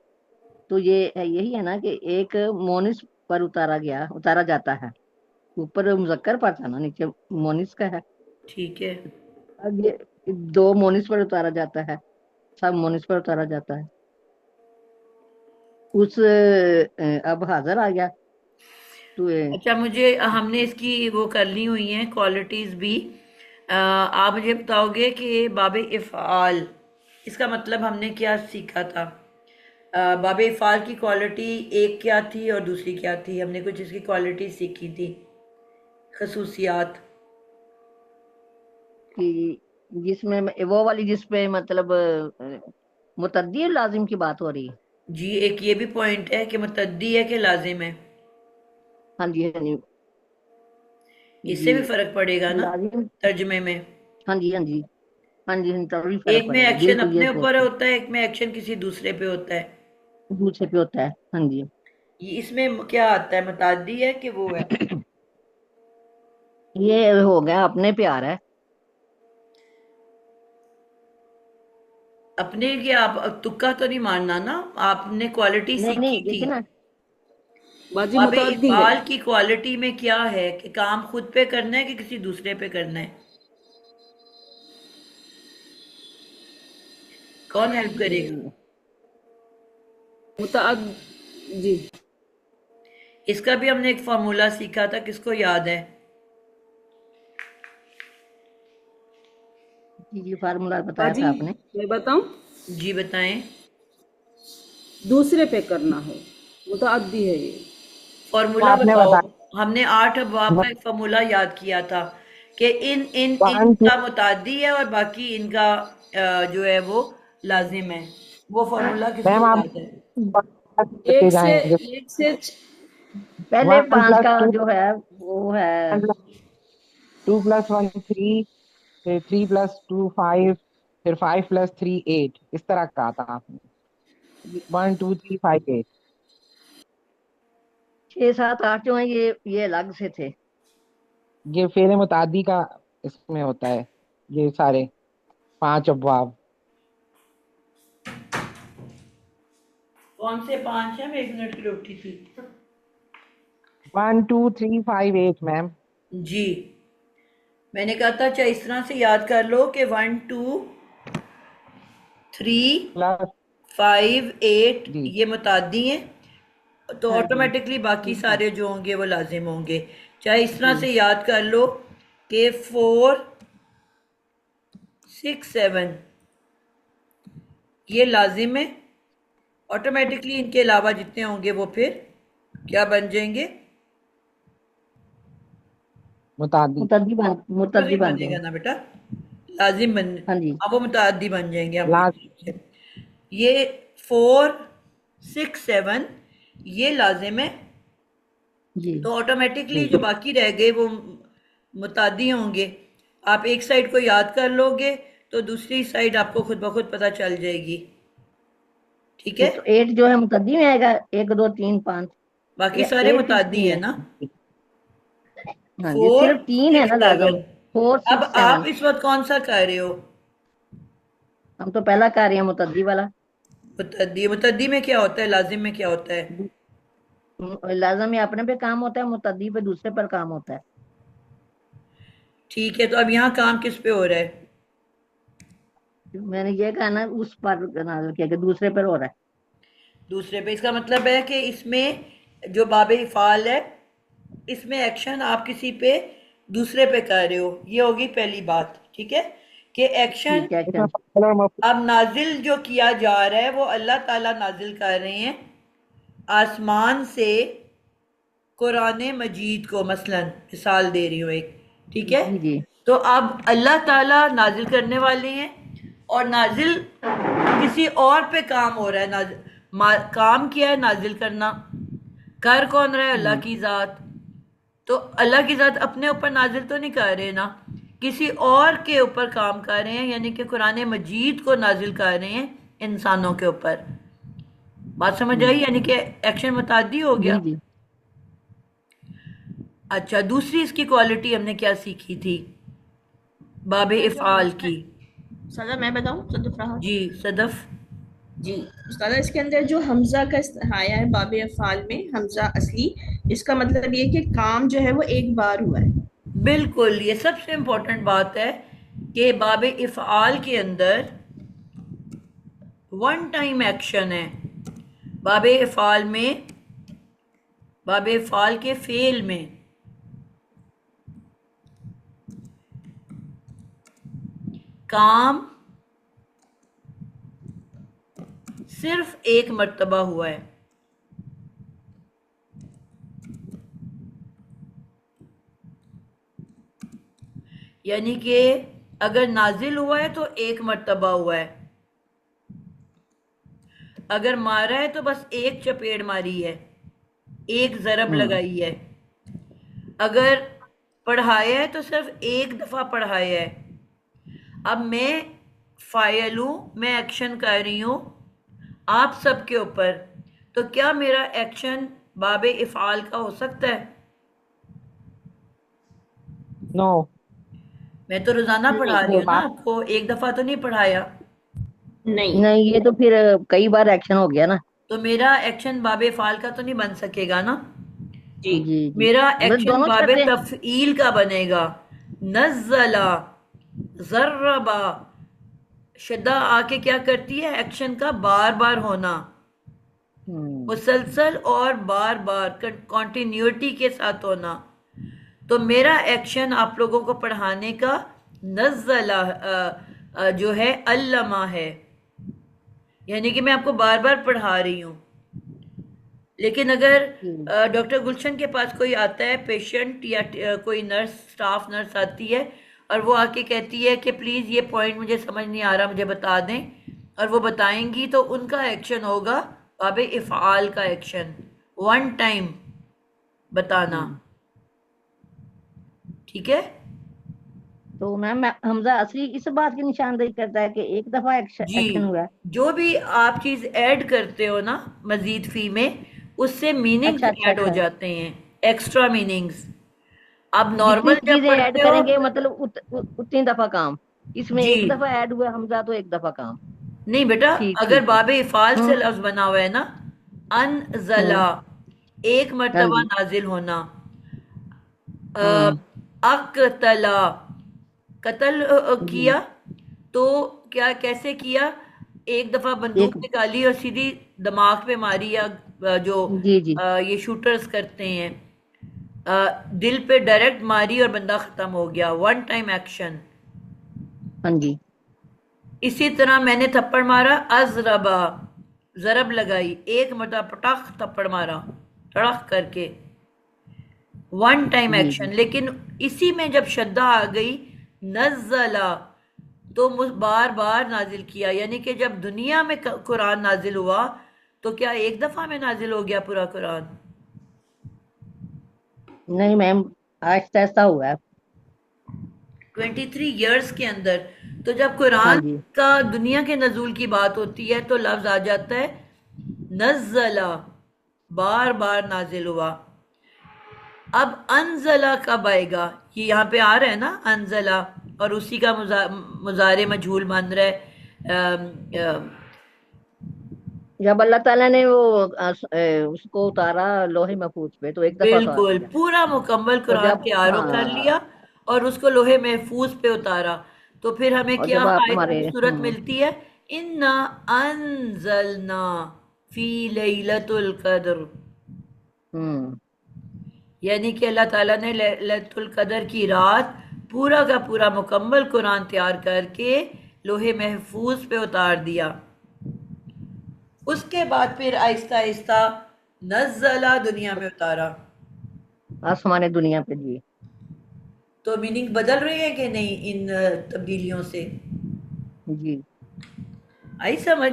तो ये यही है ना कि एक मोनिस पर उतारा गया, उतारा जाता है। ऊपर मुजक्कर पर था ना, नीचे मोनिस का है। ठीक है। अब ये दो मोनिस पर उतारा जाता है, सब मोनिस पर उतारा जाता है। उस अब हाजिर आ गया तो अच्छा, मुझे हमने इसकी वो कर ली हुई हैं क्वालिटीज़ भी। आप मुझे बताओगे कि बाबे इफ़आल, इसका मतलब हमने क्या सीखा था? बाब इफ़ाल की क्वालिटी एक क्या थी और दूसरी क्या थी? हमने कुछ इसकी क्वालिटी सीखी थी, खसूसियात। कि जिसमें वो वाली जिसपे मतलब मुतद्दी और लाजिम की बात हो रही है। जी, एक ये भी पॉइंट है कि मुतद्दी है कि लाजिम है, हाँ जी, हाँ जी। इससे जी, भी फर्क पड़ेगा ना लाजिम। तर्जमे में। हाँ जी, हाँ जी। हाँ जी, हाँ, तभी फर्क एक में पड़ेगा, एक्शन बिल्कुल ये अपने तो ऊपर होता है, एक में एक्शन किसी दूसरे पे होता है। दूसरे पे होता है। हाँ जी। ये इसमें क्या आता है, मुताद्दी है कि वो है? ये हो गया अपने प्यार है। अपने के आप तुक्का तो नहीं मारना ना, आपने क्वालिटी नहीं सीखी नहीं, थी। देखिए ना। बाजी बाबे मुतअद्दी है। इकबाल की क्वालिटी में क्या है कि काम खुद पे करना है कि किसी दूसरे पे करना है? कौन हेल्प करेगा? मुतअद जी। इसका भी हमने एक फार्मूला सीखा था, किसको याद है? जी जी, फार्मूला बताया बाजी था आपने। मैं बताऊं, जी बताएं। दूसरे पे करना है, मुतअद्दी है ये। फॉर्मूला आपने बताओ। बताया हमने 8 अबवाब का एक फार्मूला याद किया था कि इन इन वन टू। इनका मुतादी है और बाकी इनका जो है वो लाजिम है। वो फार्मूला किसको मैम आप याद है? करते एक से जाएंगे। एक से पहले वन 5 प्लस का टू जो है वो है। 2+1 3, फिर 3+2 5, फिर 5+3 8, इस तरह कहा था आपने। 1 2 3 5 8। 6 7 8 जो है ये अलग से थे। ये फेले मुतादी का इसमें होता है, ये सारे 5 अबवाब। कौन से 5 हैं? मैं 1 मिनट की रोटी थी। 1 2 3 5 8 मैम। जी, मैंने कहा था चाहे इस तरह से याद कर लो कि 1 2 3 प्लस 5 8 जी ये मुतादी हैं, तो हाँ जी। ऑटोमेटिकली बाकी ठीक है। सारे जो होंगे वो लाजिम होंगे। चाहे इस तरह जी से याद कर लो कि 4 6 7 ये लाजिम है, ऑटोमेटिकली इनके अलावा जितने होंगे वो फिर क्या बन जाएंगे? मुतादी। मुतद्दी ऑपोजिट बन बनेगा जाएंगे। ना बेटा, लाजिम बन। हाँ जी। अब वो मुतादी बन जाएंगे हम लास्ट। से। ये 4 6 7 ये लाजिम है, जी तो ऑटोमेटिकली जी जो बाकी रह गए वो मुतादी होंगे। आप एक साइड को याद कर लोगे तो दूसरी साइड आपको खुद ब खुद पता चल जाएगी। ठीक जी। है, तो 8 जो है मुतद्दी में आएगा, 1 2 3 5। बाकी या सारे 8 मुतादी इसमें है है। ना। हाँ जी, फोर सिर्फ 3 है सिक्स ना लाजम। सेवन 4 अब 6 आप 7। इस वक्त कौन सा कर रहे हो? हम तो पहला कर रहे हैं मुतद्दी वाला। मुतद्दी। मुतद्दी में क्या होता है, लाजिम में क्या होता है? लाजम में अपने पे काम होता है, मुतद्दी पे दूसरे पर काम होता है। ठीक है, तो अब यहाँ काम किस पे हो रहा है? मैंने ये कहा ना, उस पर नाज़िल किया कि दूसरे पर हो रहा है। दूसरे पे, इसका मतलब है कि इसमें जो बाबे इफ़ाल है इसमें एक्शन आप किसी पे दूसरे पे कर रहे हो, ये होगी पहली बात। ठीक है, कि एक्शन ठीक है, इसमें एक्शन। फाइल और मफूल। अब नाजिल जो किया जा रहा है वो अल्लाह ताला नाजिल कर रहे हैं आसमान से कुरान मजीद को, मसलन मिसाल दे रही हूँ एक। ठीक है, जी जी। तो अब अल्लाह ताला नाजिल करने वाले हैं और नाजिल किसी और पे काम हो रहा है। काम किया है नाजिल करना, कर कौन रहा है? अल्लाह हम्म, की ज़ात। तो अल्लाह की ज़ात अपने ऊपर नाजिल तो नहीं कर रहे ना, किसी और के ऊपर काम कर रहे हैं, यानी कि कुरान मजीद को नाजिल कर रहे हैं इंसानों के ऊपर। बात समझ आई? यानी कि एक्शन मुतादी हो जी गया। जी। अच्छा, दूसरी इसकी क्वालिटी हमने क्या सीखी थी बाब सर जो इफ़ाल हमजा की? सदा मैं बताऊं सदफ राहत। जी सदफ। जी उस्ताद, इसके अंदर जो हमजा का आया है बाब अफ़ाल में, हमजा असली, इसका मतलब ये कि काम जो है वो एक बार हुआ है। बिल्कुल, ये सबसे इम्पोर्टेंट बात है कि बाब इफ़ाल के अंदर वन टाइम एक्शन है। बाब इफ़ाल में, बाब इफ़ाल के फेल में काम सिर्फ एक मर्तबा हुआ है। यानी कि अगर नाजिल हुआ है तो एक मर्तबा हुआ है, अगर मारा है तो बस एक चपेट मारी है, एक ज़रब लगाई है, अगर पढ़ाया है तो सिर्फ एक दफ़ा पढ़ाया है। अब मैं फाइल हूँ, मैं एक्शन कर रही हूँ आप सबके ऊपर, तो क्या मेरा एक्शन बाबे इफ़ाल का हो सकता है? नो। मैं तो रोजाना पढ़ा रही वो हूँ ना आपको, एक दफा तो नहीं पढ़ाया। नहीं। नहीं, ये तो फिर कई बार एक्शन हो गया ना। तो मेरा एक्शन बाबे फाल का तो नहीं बन सकेगा ना। जी। जी जी, मेरा मतलब एक्शन दोनों बाबे छठे। तफईल का बनेगा। नज़ला, ज़र्रबा, शद्दा आके क्या करती है, एक्शन का बार बार होना, हम्म मुसलसल और बार बार कॉन्टिन्यूटी के साथ होना। तो मेरा एक्शन आप लोगों को पढ़ाने का नज़ला जो है अल्लमा है, यानी कि मैं आपको बार बार पढ़ा रही हूँ। लेकिन अगर जी डॉक्टर गुलशन के पास कोई आता है पेशेंट, या कोई नर्स, स्टाफ नर्स आती है और वो आके कहती है कि प्लीज़ ये पॉइंट मुझे समझ नहीं आ रहा, मुझे बता दें, और वो बताएंगी, तो उनका एक्शन होगा बाबे इफ़ाल का एक्शन, वन टाइम बताना। हम्म। ठीक है। तो मैम हमजा असली इस बात की निशानदेही करता है कि एक दफा जी, एक्शन हुआ है। जो भी आप चीज़ ऐड करते हो ना मजीद फी में, उससे मीनिंग्स अच्छा अच्छा ऐड हो अच्छा। जाते हैं, एक्स्ट्रा मीनिंग्स। आप जितनी नॉर्मल जब चीजें ऐड पढ़ते हो, करेंगे मतलब उतनी दफा काम। इसमें जी एक दफा ऐड हुआ हमजा तो एक दफा काम। नहीं बेटा, ठीक अगर ठीक है। बाबे इफ़ाल से हम्म लफ्ज बना हुआ है ना, अनज़ला, हम्म। एक हाँ मर्तबा जी। नाजिल होना, हम्म अक़तला, कत्ल जी। किया, तो क्या कैसे किया, एक दफा बंदूक एक। निकाली और सीधी दिमाग पे मारी, या जो जी जी। ये शूटर्स करते हैं, दिल पे डायरेक्ट मारी और बंदा खत्म हो गया, वन टाइम एक्शन। हाँ जी। इसी तरह मैंने थप्पड़ मारा, अजरबा, जरब लगाई, एक मरतबा पटाख थप्पड़ मारा, तड़क करके, वन टाइम जी एक्शन। जी। लेकिन इसी में जब शद्दा आ गई, नज़ला, तो बार बार नाजिल किया, यानी कि जब दुनिया में कुरान नाजिल हुआ तो क्या एक दफा में नाजिल हो गया पूरा कुरान? नहीं मैम, आहिस्ता आहिस्ता हुआ है। 23 ईयर्स के अंदर। तो जब हाँ कुरान जी। का दुनिया के नजूल की बात होती है तो लफ्ज आ जाता है नज़ला, बार बार नाजिल हुआ। अब अनजला कब आएगा, ये यहाँ पे आ रहा है ना अनजला, और उसी का मुजारे मजहूल बन रहा है। जब अल्लाह ताला ने वो उसको उतारा लोहे महफूज पे तो एक दफा उतार बिल्कुल, दिया। पूरा मुकम्मल और कुरान जब तैयार कर हाँ, लिया और उसको लोहे महफूज पे उतारा, तो फिर हमें और क्या जब आप आयत हमारे खूबसूरत मिलती है, इन्ना अनजलना फी लैलतुल कद्र, हम्म यानी कि अल्लाह ताला ने लैलतुल कद्र की रात पूरा का पूरा मुकम्मल कुरान तैयार करके लोहे महफूज पे उतार दिया। उसके बाद फिर आहिस्ता आहिस्ता नज़ला दुनिया में उतारा। आसमान दुनिया पे जी। तो मीनिंग बदल रही है कि नहीं इन तब्दीलियों से? जी। आई समझ?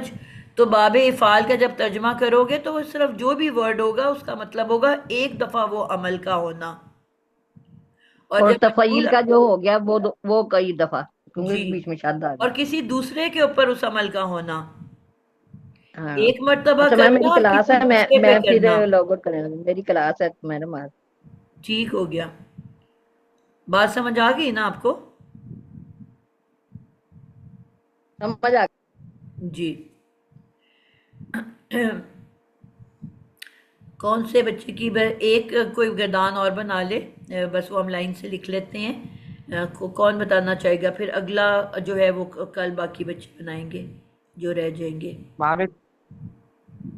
तो बाबे इफ़ाल का जब तर्जमा करोगे तो वो सिर्फ जो भी वर्ड होगा उसका मतलब होगा एक दफा वो अमल का होना। और और जब तफईल मजहूल, का जो हो गया वो कई दफा, क्योंकि जी, बीच में शब्द आ और गया। किसी दूसरे के ऊपर उस अमल का होना, हाँ। एक मर्तबा अच्छा मैम, मेरी करना और क्लास किसी है, मैं दूसरे पे मैं फिर करना। लॉग आउट करने लगी, मेरी क्लास है मैडम आज। ठीक हो गया, बात समझ आ गई ना आपको? समझ आ जी। कौन से बच्चे की एक कोई गर्दान और बना ले, बस वो हम लाइन से लिख लेते हैं। कौन बताना चाहेगा? फिर अगला जो है वो कल बाकी बच्चे बनाएंगे जो रह जाएंगे। बाबे।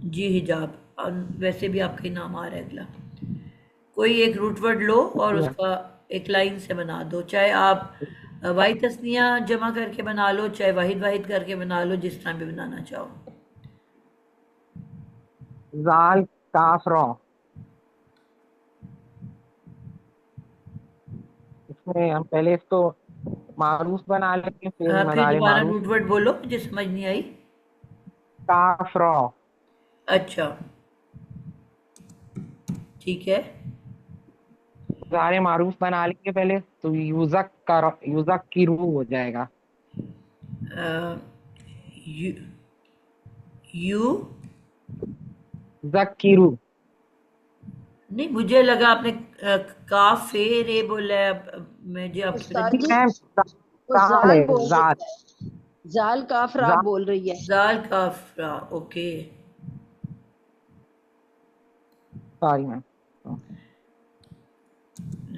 जी हिजाब, वैसे भी आपका ही नाम आ रहा है अगला। कोई एक रूट वर्ड लो और उसका एक लाइन से बना दो, चाहे आप वाहिद तस्निया जमा करके बना लो, चाहे वाहिद वाहिद करके बना लो, जिस तरह भी बनाना चाहो। जाल काफ रॉ। इसमें हम पहले इसको मारूफ बना लेंगे, फिर फिर मज़ारे दोबारा मारूफ। रूट वर्ड बोलो, मुझे समझ नहीं आई। काफ रॉ। अच्छा, ठीक है। मज़ारे मारूफ बना लेंगे पहले, तो यूजक की रूह हो जाएगा। अ, यू यू जक की रूह। नहीं, मुझे लगा आपने काफे रे बोला है। मुझे आपकी पता उस्ताद नहीं। जी, मैम, वो जाल जाल है, बोल जाल। रही है, जाल काफरा जाल। बोल रही है। जाल काफरा, ओके। Sorry ma'am.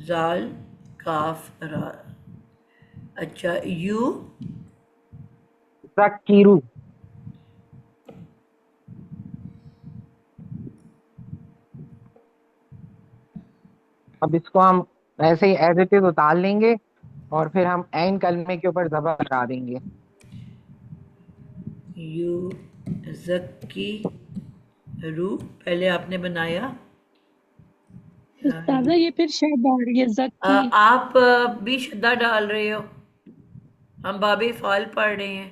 जाल काफरा। अच्छा, यू जक की रूह। अब इसको हम ऐसे ही एज इट इज उतार लेंगे, और फिर हम ऐन कलमे के ऊपर जबर लगा देंगे। यू जक्की रू पहले आपने बनाया। उस्तादा ये फिर शद आ रही है जक्की। आप भी शद्दा डाल रहे हो, हम बाबे फाल पढ़ रहे हैं।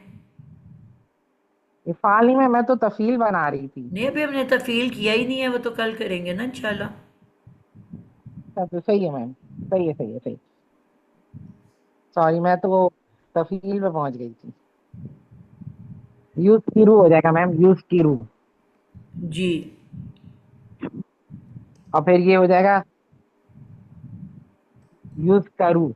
इफाली में मैं तो तफील बना रही थी। नहीं, अभी हमने तफील किया ही नहीं है, वो तो कल करेंगे ना इंशाल्लाह। अच्छा, तो सही है मैम, सही है, सही है, सही। सॉरी, मैं तो वो तफील पे पहुंच गई थी। यूज की रूह हो जाएगा मैम, यूज की रूह। जी। और फिर ये हो जाएगा यूज करूँ।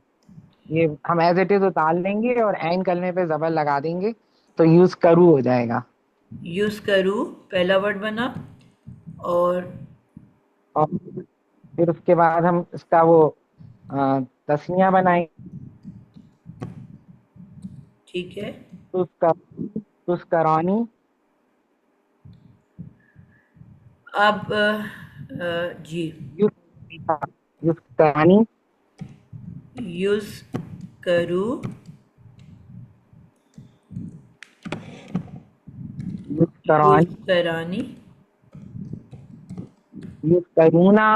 ये हम एज इट इज उतार लेंगे और ऐन कलमे पे जबर लगा देंगे, तो यूज करूँ हो जाएगा। यूज करूँ पहला वर्ड बना। और और फिर उसके बाद हम इसका वो तस्निया बनाएंगे। ठीक है। तो उसका तुस्करानी। अब जी। युस युस्करानी। यूज करूँ यूज युस्करानी। करानी। युस्करूना।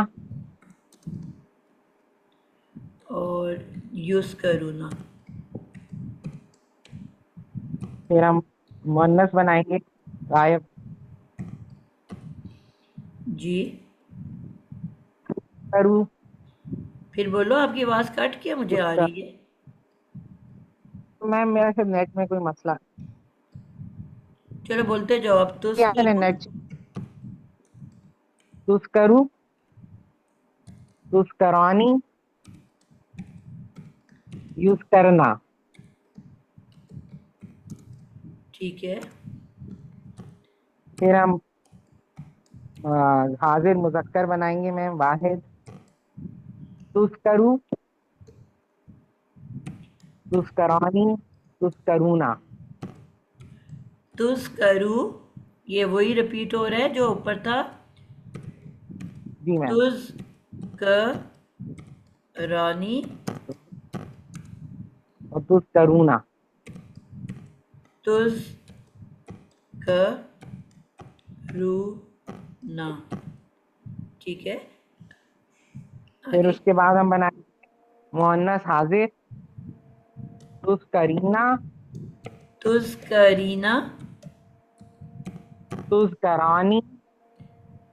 और यूज करूँ ना। फिर हम मुअन्नस बनाएंगे, गायब। जी। करूँ। फिर बोलो, आपकी आवाज़ कट के मुझे आ उसका रही है। मैम, मेरा शायद नेट में कोई मसला चलो बोलते जाओ, अब तो क्या है। करूँ। नेट तुस्करू, तुस्करानी, यूज करना। ठीक है। फिर हम अ, हाजिर मुजक्कर बनाएंगे मैम, वाहिद। तुस्करू, तुस्करानी, तुस्करूना। तुस करूँ, ये वही रिपीट हो रहा है जो ऊपर था। जी मैम। तुस क रानी। और तुस्करूना। तुस क रू ना। ठीक है, फिर आगे। उसके बाद हम बनाएंगे मुअन्नस हाजिर। तुस्करीना, तुस करीना। तुस्करानी,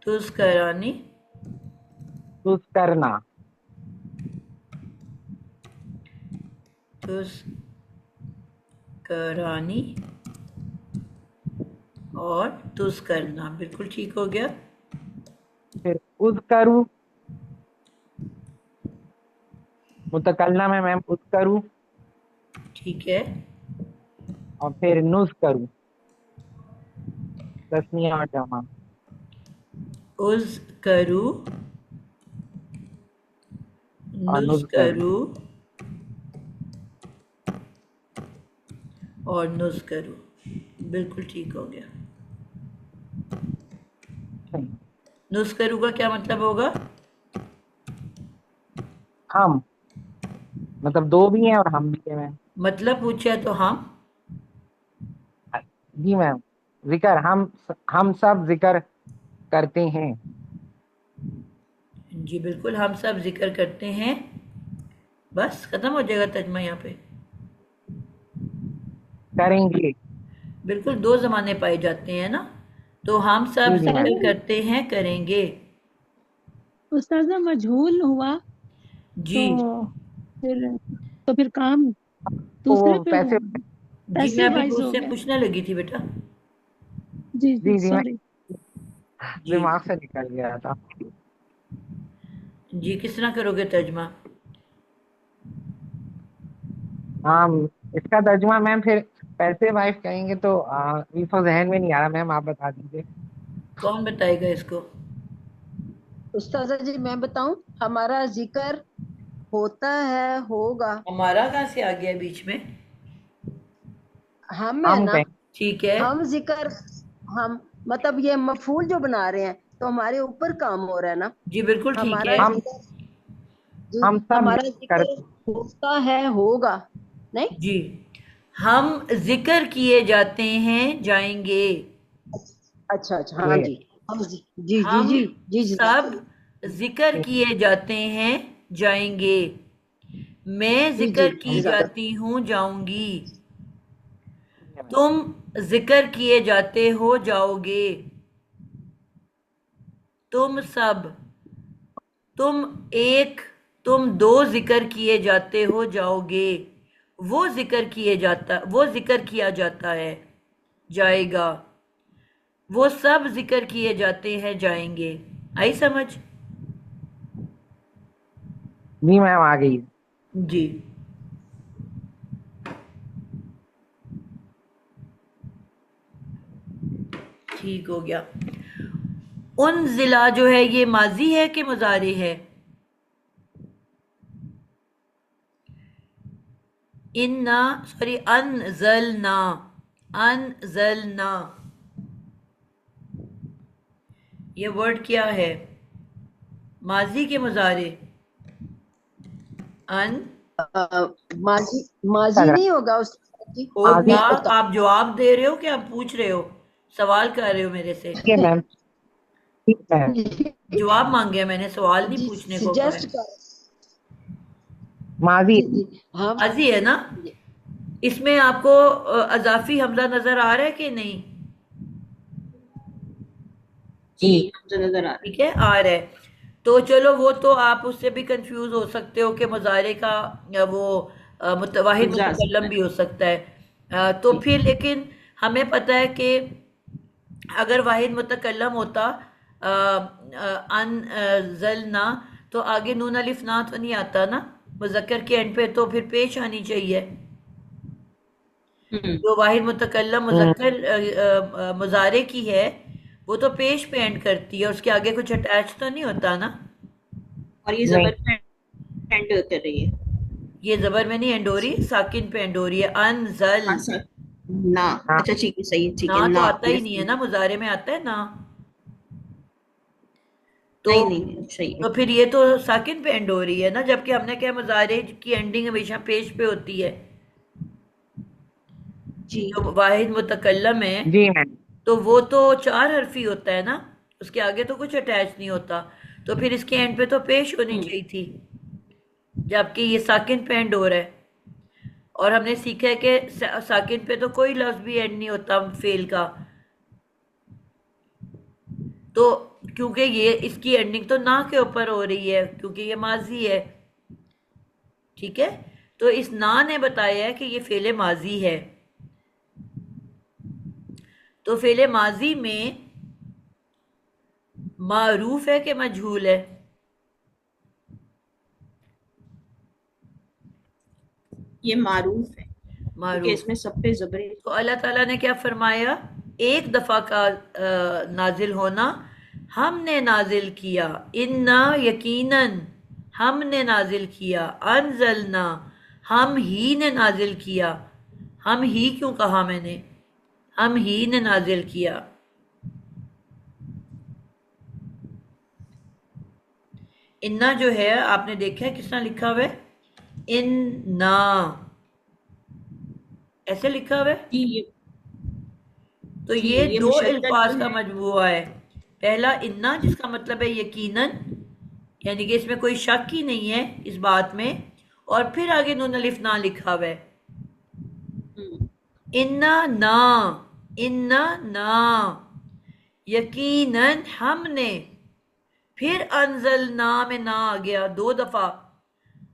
तुस करानी। तुस्करना। तुस करानी और तुस करना, बिल्कुल ठीक हो गया। फिर उज़करू, मुतकल्लम है मैम, उज़करू। ठीक है। और फिर नुज़ करूँ, तस्निया और जमा। उज करूँ, और नुज नुज़ करूँ। करूँ और नुज करूँ, बिल्कुल ठीक हो गया। नुज करूँ का क्या मतलब होगा? हम, मतलब दो भी हैं और हम भी हैं मैम। मतलब पूछे तो हम। जी मैम, जिक्र हम सब जिक्र करते हैं। जी बिल्कुल, हम सब जिक्र करते हैं। बस खत्म हो जाएगा तर्जमा यहाँ पे। करेंगे। बिल्कुल, दो ज़माने पाए जाते हैं ना, तो हम सब जी जी मैम। जिक्र करते हैं, करेंगे। उस्ताजा मजहूल हुआ जी। तो फिर तो फिर काम तो दूसरे पे पैसे। जी मैं पैसिव अभी वॉइस हो उससे गया। पूछने लगी थी बेटा। जी जी जी जी मैं सॉरी। जी। दिमाग से निकल गया था। जी किस तरह करोगे तर्जमा? हाँ, इसका तर्जुमा मैम फिर पैसे वाइफ कहेंगे तो ये तो जहन में नहीं आ रहा मैम, आप बता दीजिए। कौन बताएगा इसको? उस्ताजा जी मैं बताऊं, हमारा जिक्र होता है, होगा, हमारा कहाँ से आ गया बीच में? हम है हम ना, कहें। ठीक है। हम जिक्र, हम मतलब ये मफूल जो बना रहे हैं तो हमारे ऊपर काम हो रहा है ना। जी बिल्कुल ठीक हमारा है। हम जिक्र, जी हम सब हमारा मिल जिक्र करते। होता है, होगा, नहीं। जी, हम जिक्र किए जाते हैं, जाएंगे। अच्छा अच्छा, हाँ जी। हम जी जी जी हम जी जी जी सब जिक्र किए जाते हैं, जाएंगे। मैं जी जिक्र जी की जजाक। जाती हूँ, जाऊंगी। तुम जिक्र किए जाते हो, जाओगे। तुम सब, तुम एक, तुम दो जिक्र किए जाते हो, जाओगे। वो जिक्र किया जाता है, जाएगा। वो सब जिक्र किए जाते हैं, जाएंगे। आई समझ? जी मैम आ गई। जी। ठीक हो गया। उन जिला जो है ये माजी है कि मुजारे है? इन्ना, सॉरी, अनजलना, अनजलना, ये वर्ड क्या है? माजी के मुजारे? अन माजी, लग माजी रहा नहीं होगा उस्ताद जी। है होगा। आगे। नहीं उस्ताद आप जवाब दे रहे हो कि आप पूछ रहे हो? सवाल कर रहे हो मेरे से? ठीक है मैम, ठीक है। जी जवाब मांगे, मैंने सवाल नहीं जी पूछने को कहा सजेस्ट है। कर, माजी। जी जी हम, माजी है ना? इसमें आपको अजाफी हमजा नजर आ रहा है कि नहीं? जी जी मुझे नजर आ रहा है। ठीक है, आ रहा है। तो चलो, वो तो आप उससे भी कंफ्यूज हो सकते हो कि मुजारे का वो वाहिद हमजा आ सकता मुतकल्लम है। भी हो सकता है। तो जी फिर लेकिन हमें पता है कि अगर वाहिद मुतकल्लम होता अन जलना, तो आगे नून अलिफ ना तो नहीं आता ना मुज़क्कर के एंड पे, तो फिर पेश आनी चाहिए। हम्म। जो वाहिद मुतकल्लम मुज़क्कर मुजारे की है, वो तो पेश पे एंड करती है, उसके आगे कुछ अटैच तो नहीं होता ना। और ये नहीं। जबर पे एंड कर रही है। ये जबर में नहीं एंड हो रही, साकिन पे एंड हो रही है। अनजल, हाँ सर। ना। हाँ। अच्छा ठीक है, सही है, ठीक ना है तो ना। आता ही नहीं है ना, मुजारे में आता है ना। तो नहीं नहीं नहीं, सही है। तो फिर ये तो साकिन पे एंड हो रही है ना, जबकि हमने क्या, मुजारे की एंडिंग हमेशा पेश पे होती है। जी जो वाहिद मुतकल्लम है, जी मैम। तो वो तो चार हरफी होता है ना, उसके आगे तो कुछ अटैच नहीं होता, तो फिर इसके एंड पे तो पेश होनी हम्म। चाहिए थी, जबकि ये साकिन पे एंड हो रहा है। और हमने सीखा है कि साकिन पे तो कोई लफ्ज भी एंड नहीं होता फेल का। तो क्योंकि ये इसकी एंडिंग तो ना के ऊपर हो रही है, क्योंकि ये माजी है। ठीक है, तो इस ना ने बताया है कि ये फेले माजी है। तो फेले माजी में मारूफ है कि मजहूल है? ये मारूफ है क्योंकि मारूफ। इसमें सब पे जबरे। तो अल्लाह ताला ने क्या फरमाया? एक दफा का नाजिल होना, हमने नाजिल किया। इन्ना, यकीनन, हमने नाजिल किया। अनजलना, हम ही ने नाजिल किया। हम ही क्यों कहा मैंने? हम ही ने नाजिल किया। इन्ना जो है आपने देखा है किस तरह लिखा हुआ है? इन्ना, ऐसे लिखा हुआ है। जी ये तो जी ये ये दो मुशद्दद अल्फाज जो का है। मजमूआ है। पहला इन्ना जिसका मतलब है यकीनन, यानी कि इसमें कोई शक ही नहीं है इस बात में, और फिर आगे नून अलिफ ना लिखा हुआ है। इन्ना ना, इन्ना ना, यकीनन हमने, फिर अनजलना में ना आ गया 2 दफा।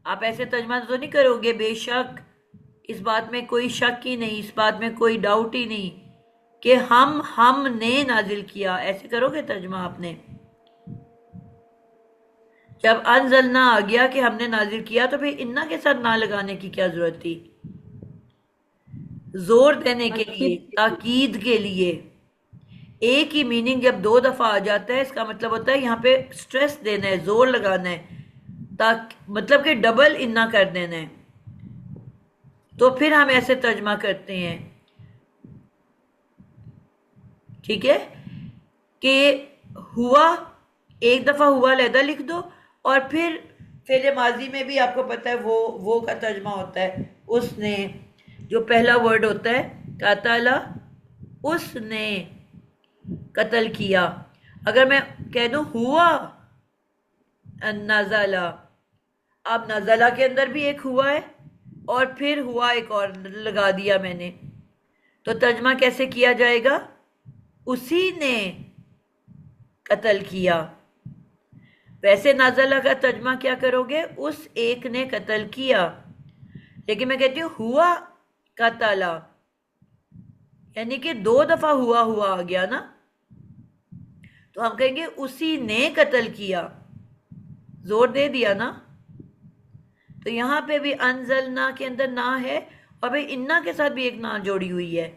आप ऐसे तर्जमा तो नहीं करोगे बेशक, इस बात में कोई शक ही नहीं, इस बात में कोई डाउट ही नहीं कि हमने नाजिल किया, ऐसे करोगे तर्जमा आपने। जब अनजलना आ गया कि हमने नाजिल किया, तो फिर इन्ना के साथ ना लगाने की क्या जरूरत थी? जोर देने के लिए, ताकीद के लिए। एक ही मीनिंग जब 2 दफा आ जाता है, इसका मतलब होता है यहाँ पे स्ट्रेस देना है, जोर लगाना है, ताकि मतलब कि डबल इन्ना कर देना है। तो फिर हम ऐसे तर्जमा करते हैं, ठीक है, कि हुआ, एक दफा हुआ लहदा लिख दो, और फिर फेले माजी में भी आपको पता है वो का तर्जमा होता है उसने, जो पहला वर्ड होता है कातला, उसने कत्ल किया। अगर मैं कह दूं हुआ नज़ला, अब नज़ला के अंदर भी एक हुआ है और फिर हुआ एक और लगा दिया मैंने, तो तर्जमा कैसे किया जाएगा? उसी ने कत्ल किया। वैसे नज़ला का तर्जमा क्या करोगे? उस एक ने कत्ल किया। लेकिन मैं कहती हूँ हुआ कतला, यानी कि 2 दफा हुआ आ गया ना, तो हम कहेंगे उसी ने कत्ल किया, जोर दे दिया ना। तो यहां पे भी अनजलना के अंदर ना है, और भाई इन्ना के साथ भी एक ना जोड़ी हुई है,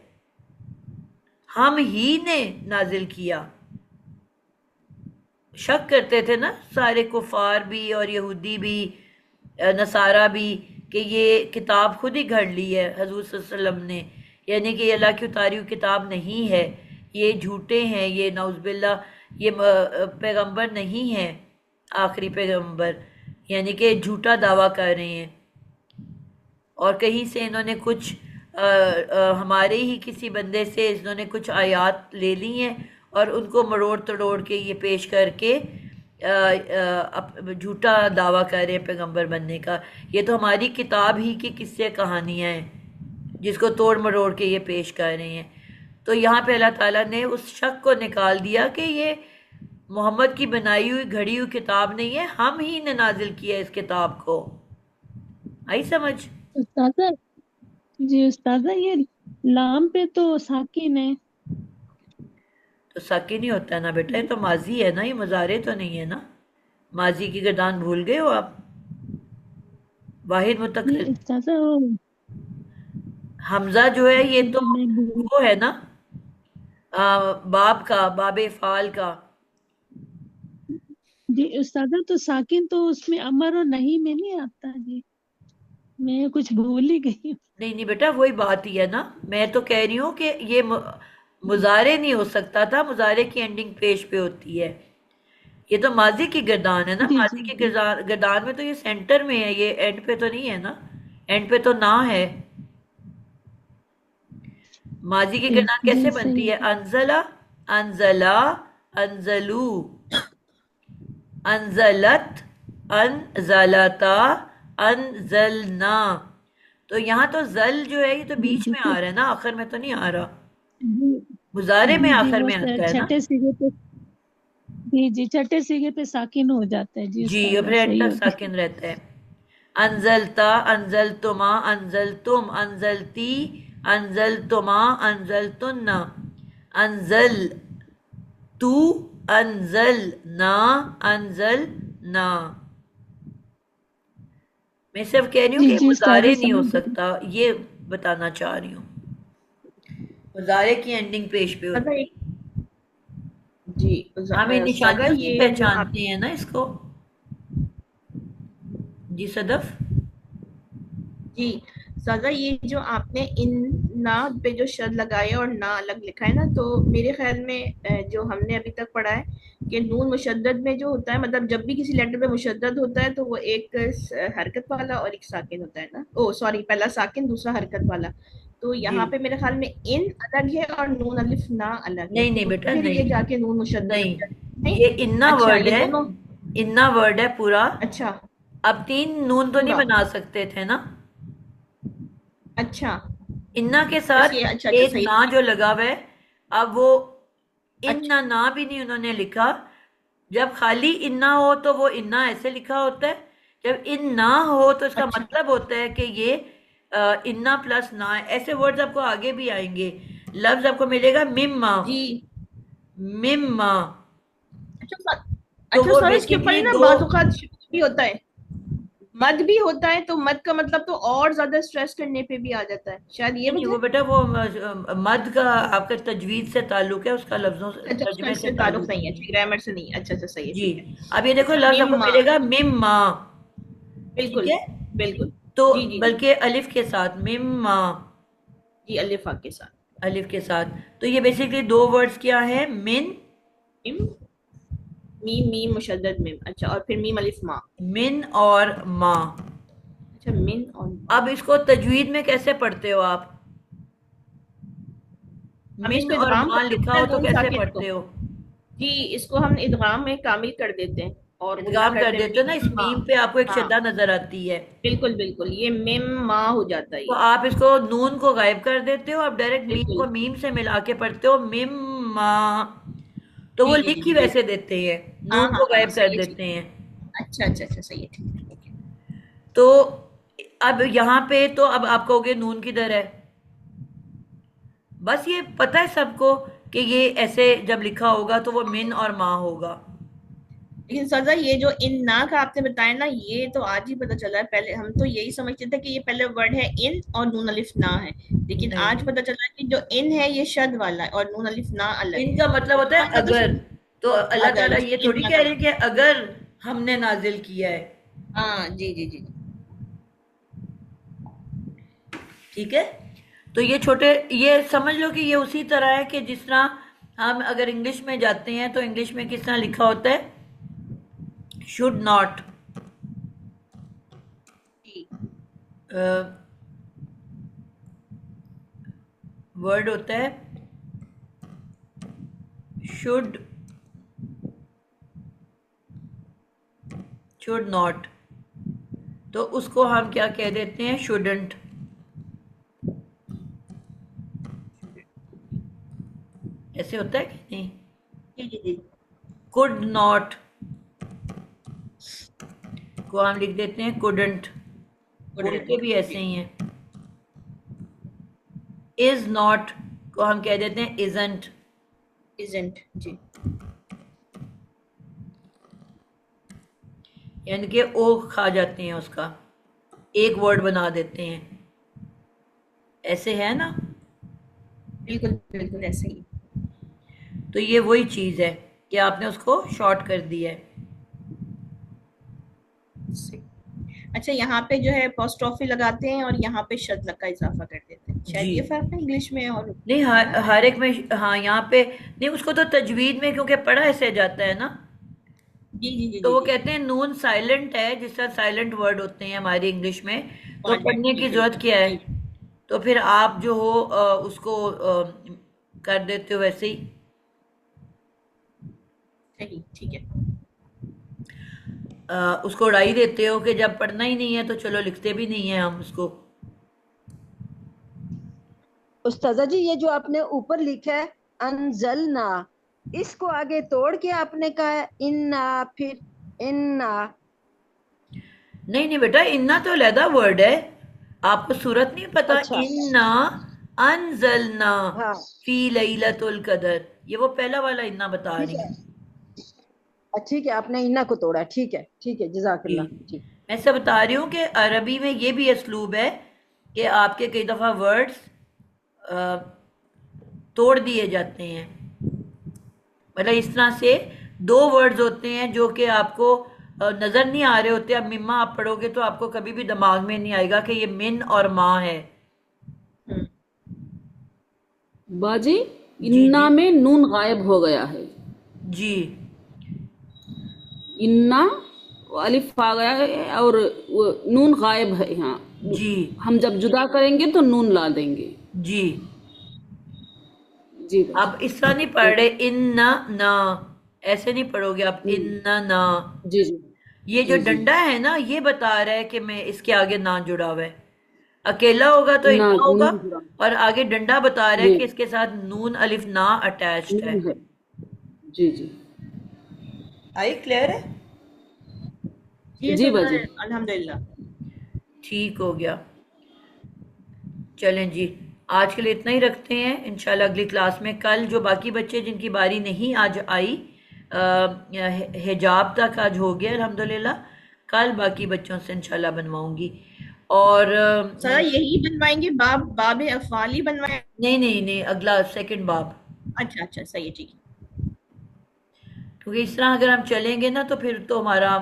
हम ही ने नाजिल किया। शक करते थे ना सारे कुफार भी और यहूदी भी, नसारा भी, कि ये किताब खुद ही घड़ ली है हजूर सल्लल्लाहु अलैहि वसल्लम ने, यानी कि अल्लाह की उतारी हुई किताब नहीं है, ये झूठे हैं, ये नौज़बिल्ला, ये पैगंबर नहीं है, आखिरी पैगंबर, यानी कि झूठा दावा कर रहे हैं। और कहीं से इन्होंने कुछ हमारे ही किसी बंदे से इन्होंने कुछ आयात ले ली हैं और उनको मरोड़ तोड़ के ये पेश करके झूठा दावा कर रहे हैं पैगंबर बनने का। ये तो हमारी किताब ही की किस्से कहानियाँ हैं जिसको तोड़ मरोड़ के ये पेश कर रहे हैं। तो यहाँ पे अल्लाह ताला ने उस शक को निकाल दिया कि ये मोहम्मद की बनाई हुई घड़ी हुई किताब नहीं है, हम ही ने नाजिल किया इस किताब को। आई समझ? उस्तादा जी, उस्तादा ये लाम पे तो साकिन है। तो साकिन ही होता है ना बेटा, ये तो माजी है ना, ये मुजारे तो नहीं है ना। माजी की गर्दान भूल गए हो आप? वाहिद मुतकल्लिम उस्तादा हमजा जो है ये तो मैं वो है ना, बाब का, बाबे फाल का। जी उस्तादा, तो साकिन तो उसमें अमर और नहीं में नहीं आता जी, मैं कुछ भूल ही गई हूँ। नहीं नहीं बेटा, वही बात ही है ना, मैं तो कह रही हूँ कि ये मुजारे नहीं हो सकता था, मुजारे की एंडिंग पेश पे होती है। ये तो माजी की गर्दान है ना, जी माजी जी की गर्दान में तो ये सेंटर में है, ये एंड पे तो नहीं है ना, एंड पे तो ना है। माजी की जी गर्दान कैसे जी बनती सही है? अनजला, अनजला, अनजलू, अनजलत, अनजलता, अनजलना। तो यहाँ तो जल जो है ये तो जी बीच जी में आ रहा है ना, आखिर में तो नहीं आ रहा। जी मुजारे में जी आखिर वो में आता है ना। छठे सीगे पे, जी जी छठे सीगे पे साकिन हो जाता है जी जी, और उस्तादा, फिर एंड सही तक हो गया। साकिन रहता है। अनजलता, अनजलतुमा, अनजलतुम, अनजलती, अनजलतुमा, अनजलतुन्ना, अनजल तू, अनजल ना, अनजल ना। मैं सिर्फ कह रही हूँ जी कि जी उस्तादा मुजारे नहीं हो समझ गई। सकता, ये बताना चाह रही हूँ। मुजारे की एंडिंग पेश पे दादा होती है। एक जी हम इन सादा, निशानियों से ये जो आप पहचानते हैं ना इसको। जी सदफ। जी सादा, ये जो आपने इन ना पे जो शद लगाया और ना अलग लिखा है ना, तो मेरे ख्याल में जो हमने अभी तक पढ़ा है कि नून मुशद्दद में जो होता है, मतलब जब भी किसी लेटर पे मुशद्दद होता है तो वो एक हरकत वाला और एक साकिन होता है ना। ओ सॉरी, पहला साकिन दूसरा हरकत वाला। तो यहाँ जी पे मेरे ख्याल में इन अलग है और नून अलिफ ना अलग है, नहीं नहीं तो बेटा फिर ये नहीं जाके नून मुशद्दद हो नहीं, जाता है। नहीं, ये इन्ना अच्छा वर्ड ये है, दोनों, इन्ना वर्ड है पूरा। अच्छा अब तीन नून तो नहीं पूरा, बना सकते थे ना, अच्छा इन्ना के बस साथ ये, अच्छा अच्छा एक सही ना जो लगा हुआ है। अब वो अच्छा इन्ना ना भी नहीं उन्होंने लिखा। जब खाली इन्ना हो तो वो इन्ना ऐसे लिखा होता है, जब इन ना हो तो इसका अच्छा मतलब होता है कि ये इन्ना प्लस ना है। ऐसे वर्ड्स आपको आगे भी आएंगे। लफ्ज आपको मिलेगा मिम्मा, जी। मिम्मा। अच्छा सर, तो अच्छा वो सर इसके ऊपर बेसिकली ना दो। बाजुकात भी होता है, मद भी होता है, तो मद का मतलब तो और ज्यादा स्ट्रेस करने पे भी आ जाता है, शायद ये नहीं नहीं, वजह वो है। बेटा वो मद का आपका तजवीज से ताल्लुक है, उसका लफ्जों से अच्छा उसका तर्जमे से इससे ताल्लुक ताल्लुक नहीं है, नहीं अच्छा है। ग्रामर से नहीं, अच्छा अच्छा सही है, जी, ठीक है। अब ये देखो अच्छा लफ्ज आपको मिम्मा, मिलेगा मिम्मा। ठीक बिल्कुल है, बिल्कुल, तो जी जी जी बल्कि अलिफ के साथ मिम्मा, जी, अलिफा के साथ, अलिफ के साथ। तो ये बेसिकली दो वर्ड्स क्या है, मिन, मिम, मीम मीम मुशद्दद मिम, अच्छा और फिर मीम अलिफ मा, मिन और मा। अच्छा मिन और मा। अब इसको तजवीद में कैसे पढ़ते हो आप? हम मिन इसको और इदगाम मा कर लिखा देते हो हैं तो नून कैसे साकिन को, पढ़ते हो? जी इसको हम इदगाम में कामिल कर देते हैं और गुन्ना इदगाम कर करते हैं देते हो ना, इस मीम मा। मीम पे आपको एक हाँ शद्दा नजर आती है, बिल्कुल बिल्कुल, ये मिम मा हो जाता है तो ये, आप इसको नून को गायब कर देते हो, आप डायरेक्ट मीम बिल्कुल, को मीम से मिला के पढ़ते हो मिम्मा। तो वो जी जी जी लिख ही जी वैसे बिल्कुल, देते हैं, हाँ नून हाँ को हाँ गायब कर सही है, ठीक देते हैं। है, अच्छा अच्छा अच्छा सही है, ठीक है ठीक है। तो अब यहाँ पे तो अब आप कहोगे नून किधर है? बस ये पता है सबको कि ये ऐसे जब लिखा होगा तो वो मिन और मा होगा। लेकिन सजा ये जो इन ना का आपने बताया ना, ये तो आज ही पता चला है, पहले हम तो यही समझते थे कि ये पहले वर्ड है इन और नून अलिफ ना है, लेकिन नहीं, आज पता चला कि जो इन है ये शद वाला है और नून अलिफ ना अलग है। इनका मतलब होता है हम ज्यादा अगर। तो अल्लाह अगर ताला जी ये इन थोड़ी ना कह का रहे कि अगर हमने नाजिल किया है। हाँ जी जी जी जी, ठीक है, तो ये छोटे, ये समझ लो कि ये उसी तरह है कि जिस तरह हम अगर इंग्लिश में जाते हैं तो इंग्लिश में किस तरह लिखा होता है, शुड नॉट। जी वर्ड होता है शुड, शुड नॉट, तो उसको हम क्या कह देते हैं, शुडंट। ऐसे होता है कि नहीं? जी जी जी, कुड नॉट को हम लिख देते हैं कुडंट, बोलते भी ऐसे जी ही हैं। इज नॉट को हम कह देते हैं इजंट। इजंट, जी यानी कि ओ खा जाते हैं उसका, एक वर्ड बना देते हैं, ऐसे है ना। बिल्कुल बिल्कुल ऐसे ही। तो ये वही चीज है कि आपने उसको शॉर्ट कर दिया है। सही। अच्छा यहाँ पे जो है अपोस्ट्रोफी लगाते हैं और यहाँ पे शद का इजाफा कर देते हैं, जी, शायद ये फर्क है इंग्लिश में और नहीं उर्दू में ना। हर एक में, हाँ यहाँ पे नहीं, उसको तो तजवीद में क्योंकि पढ़ा ऐसे जाता है ना, जी जी जी तो जी वो जी, कहते हैं नून साइलेंट है, जिस तरह साइलेंट वर्ड होते हैं हमारी इंग्लिश में, तो कॉन्टेक्ट पढ़ने जी की जरूरत बिल्कुल, क्या है? जी तो फिर आप जो हो उसको कर देते हो वैसे ही। सही, ठीक है। उसको उड़ाई देते हो कि जब पढ़ना ही नहीं है तो चलो लिखते भी नहीं है हम उसको। उस्ताजा जी, ये जो आपने ऊपर लिखा है अनजलना, इसको आगे तोड़ के आपने कहा है इन्ना, फिर इन्ना। नहीं नहीं बेटा, इन्ना तो अलहदा वर्ड है, आपको सूरत नहीं पता? अच्छा, इन्ना अनजलना हाँ फी लैलतुल कदर, ये वो पहला वाला इन्ना बता ठीक रही है, हूँ। ठीक है, आपने इन्ना को तोड़ा, ठीक है, जी, जजाकल्ला जी। मैं सब बता रही हूँ कि अरबी में ये भी असलूब है कि आपके कई दफ़ा वर्ड्स तोड़ दिए जाते हैं। मतलब इस तरह से दो वर्ड्स होते हैं जो कि आपको नज़र नहीं आ रहे होते। अब मिम्मा आप पढ़ोगे तो आपको कभी भी दिमाग में नहीं आएगा कि ये मिन और माँ है। हम्म, बाजी, जी जी इन्ना में नून गायब हो गया है, जी इन्ना अलिफ आ गया है और वो नून गायब है यहाँ। जी हम जब जुदा करेंगे तो नून ला देंगे। जी। जी बच्चे। आप इस तरह नहीं पढ़ रहे, इन ना ना, ऐसे नहीं पढ़ोगे आप, इन ना ना। जी जी ये जो जी जी। डंडा है ना, ये बता रहा है कि मैं इसके आगे ना जुड़ा हुआ है। अकेला होगा तो ना इन्ना होगा, नून जुड़ा। और आगे डंडा बता रहा है जी कि इसके साथ नून अलिफ ना अटैच्ड है। नून है। जी जी आई क्लियर है? जी जी सर, बाजी। अल्हम्दुलिल्लाह। ठीक हो गया। चलें जी, आज के लिए इतना ही रखते हैं। इंशाल्लाह अगली क्लास में कल जो बाकी बच्चे जिनकी बारी नहीं आज आई, हिजाब तक आज हो गया अल्हम्दुलिल्लाह, कल बाकी बच्चों से इंशाल्लाह बनवाऊंगी। और सर यही बनवाएंगे, बाब अफ़ाली बनवाए? नहीं नहीं नहीं, अगला सेकंड बाब। अच्छा अच्छा, सही है, ठीक है। क्योंकि इस तरह अगर हम चलेंगे ना तो फिर तो हमारा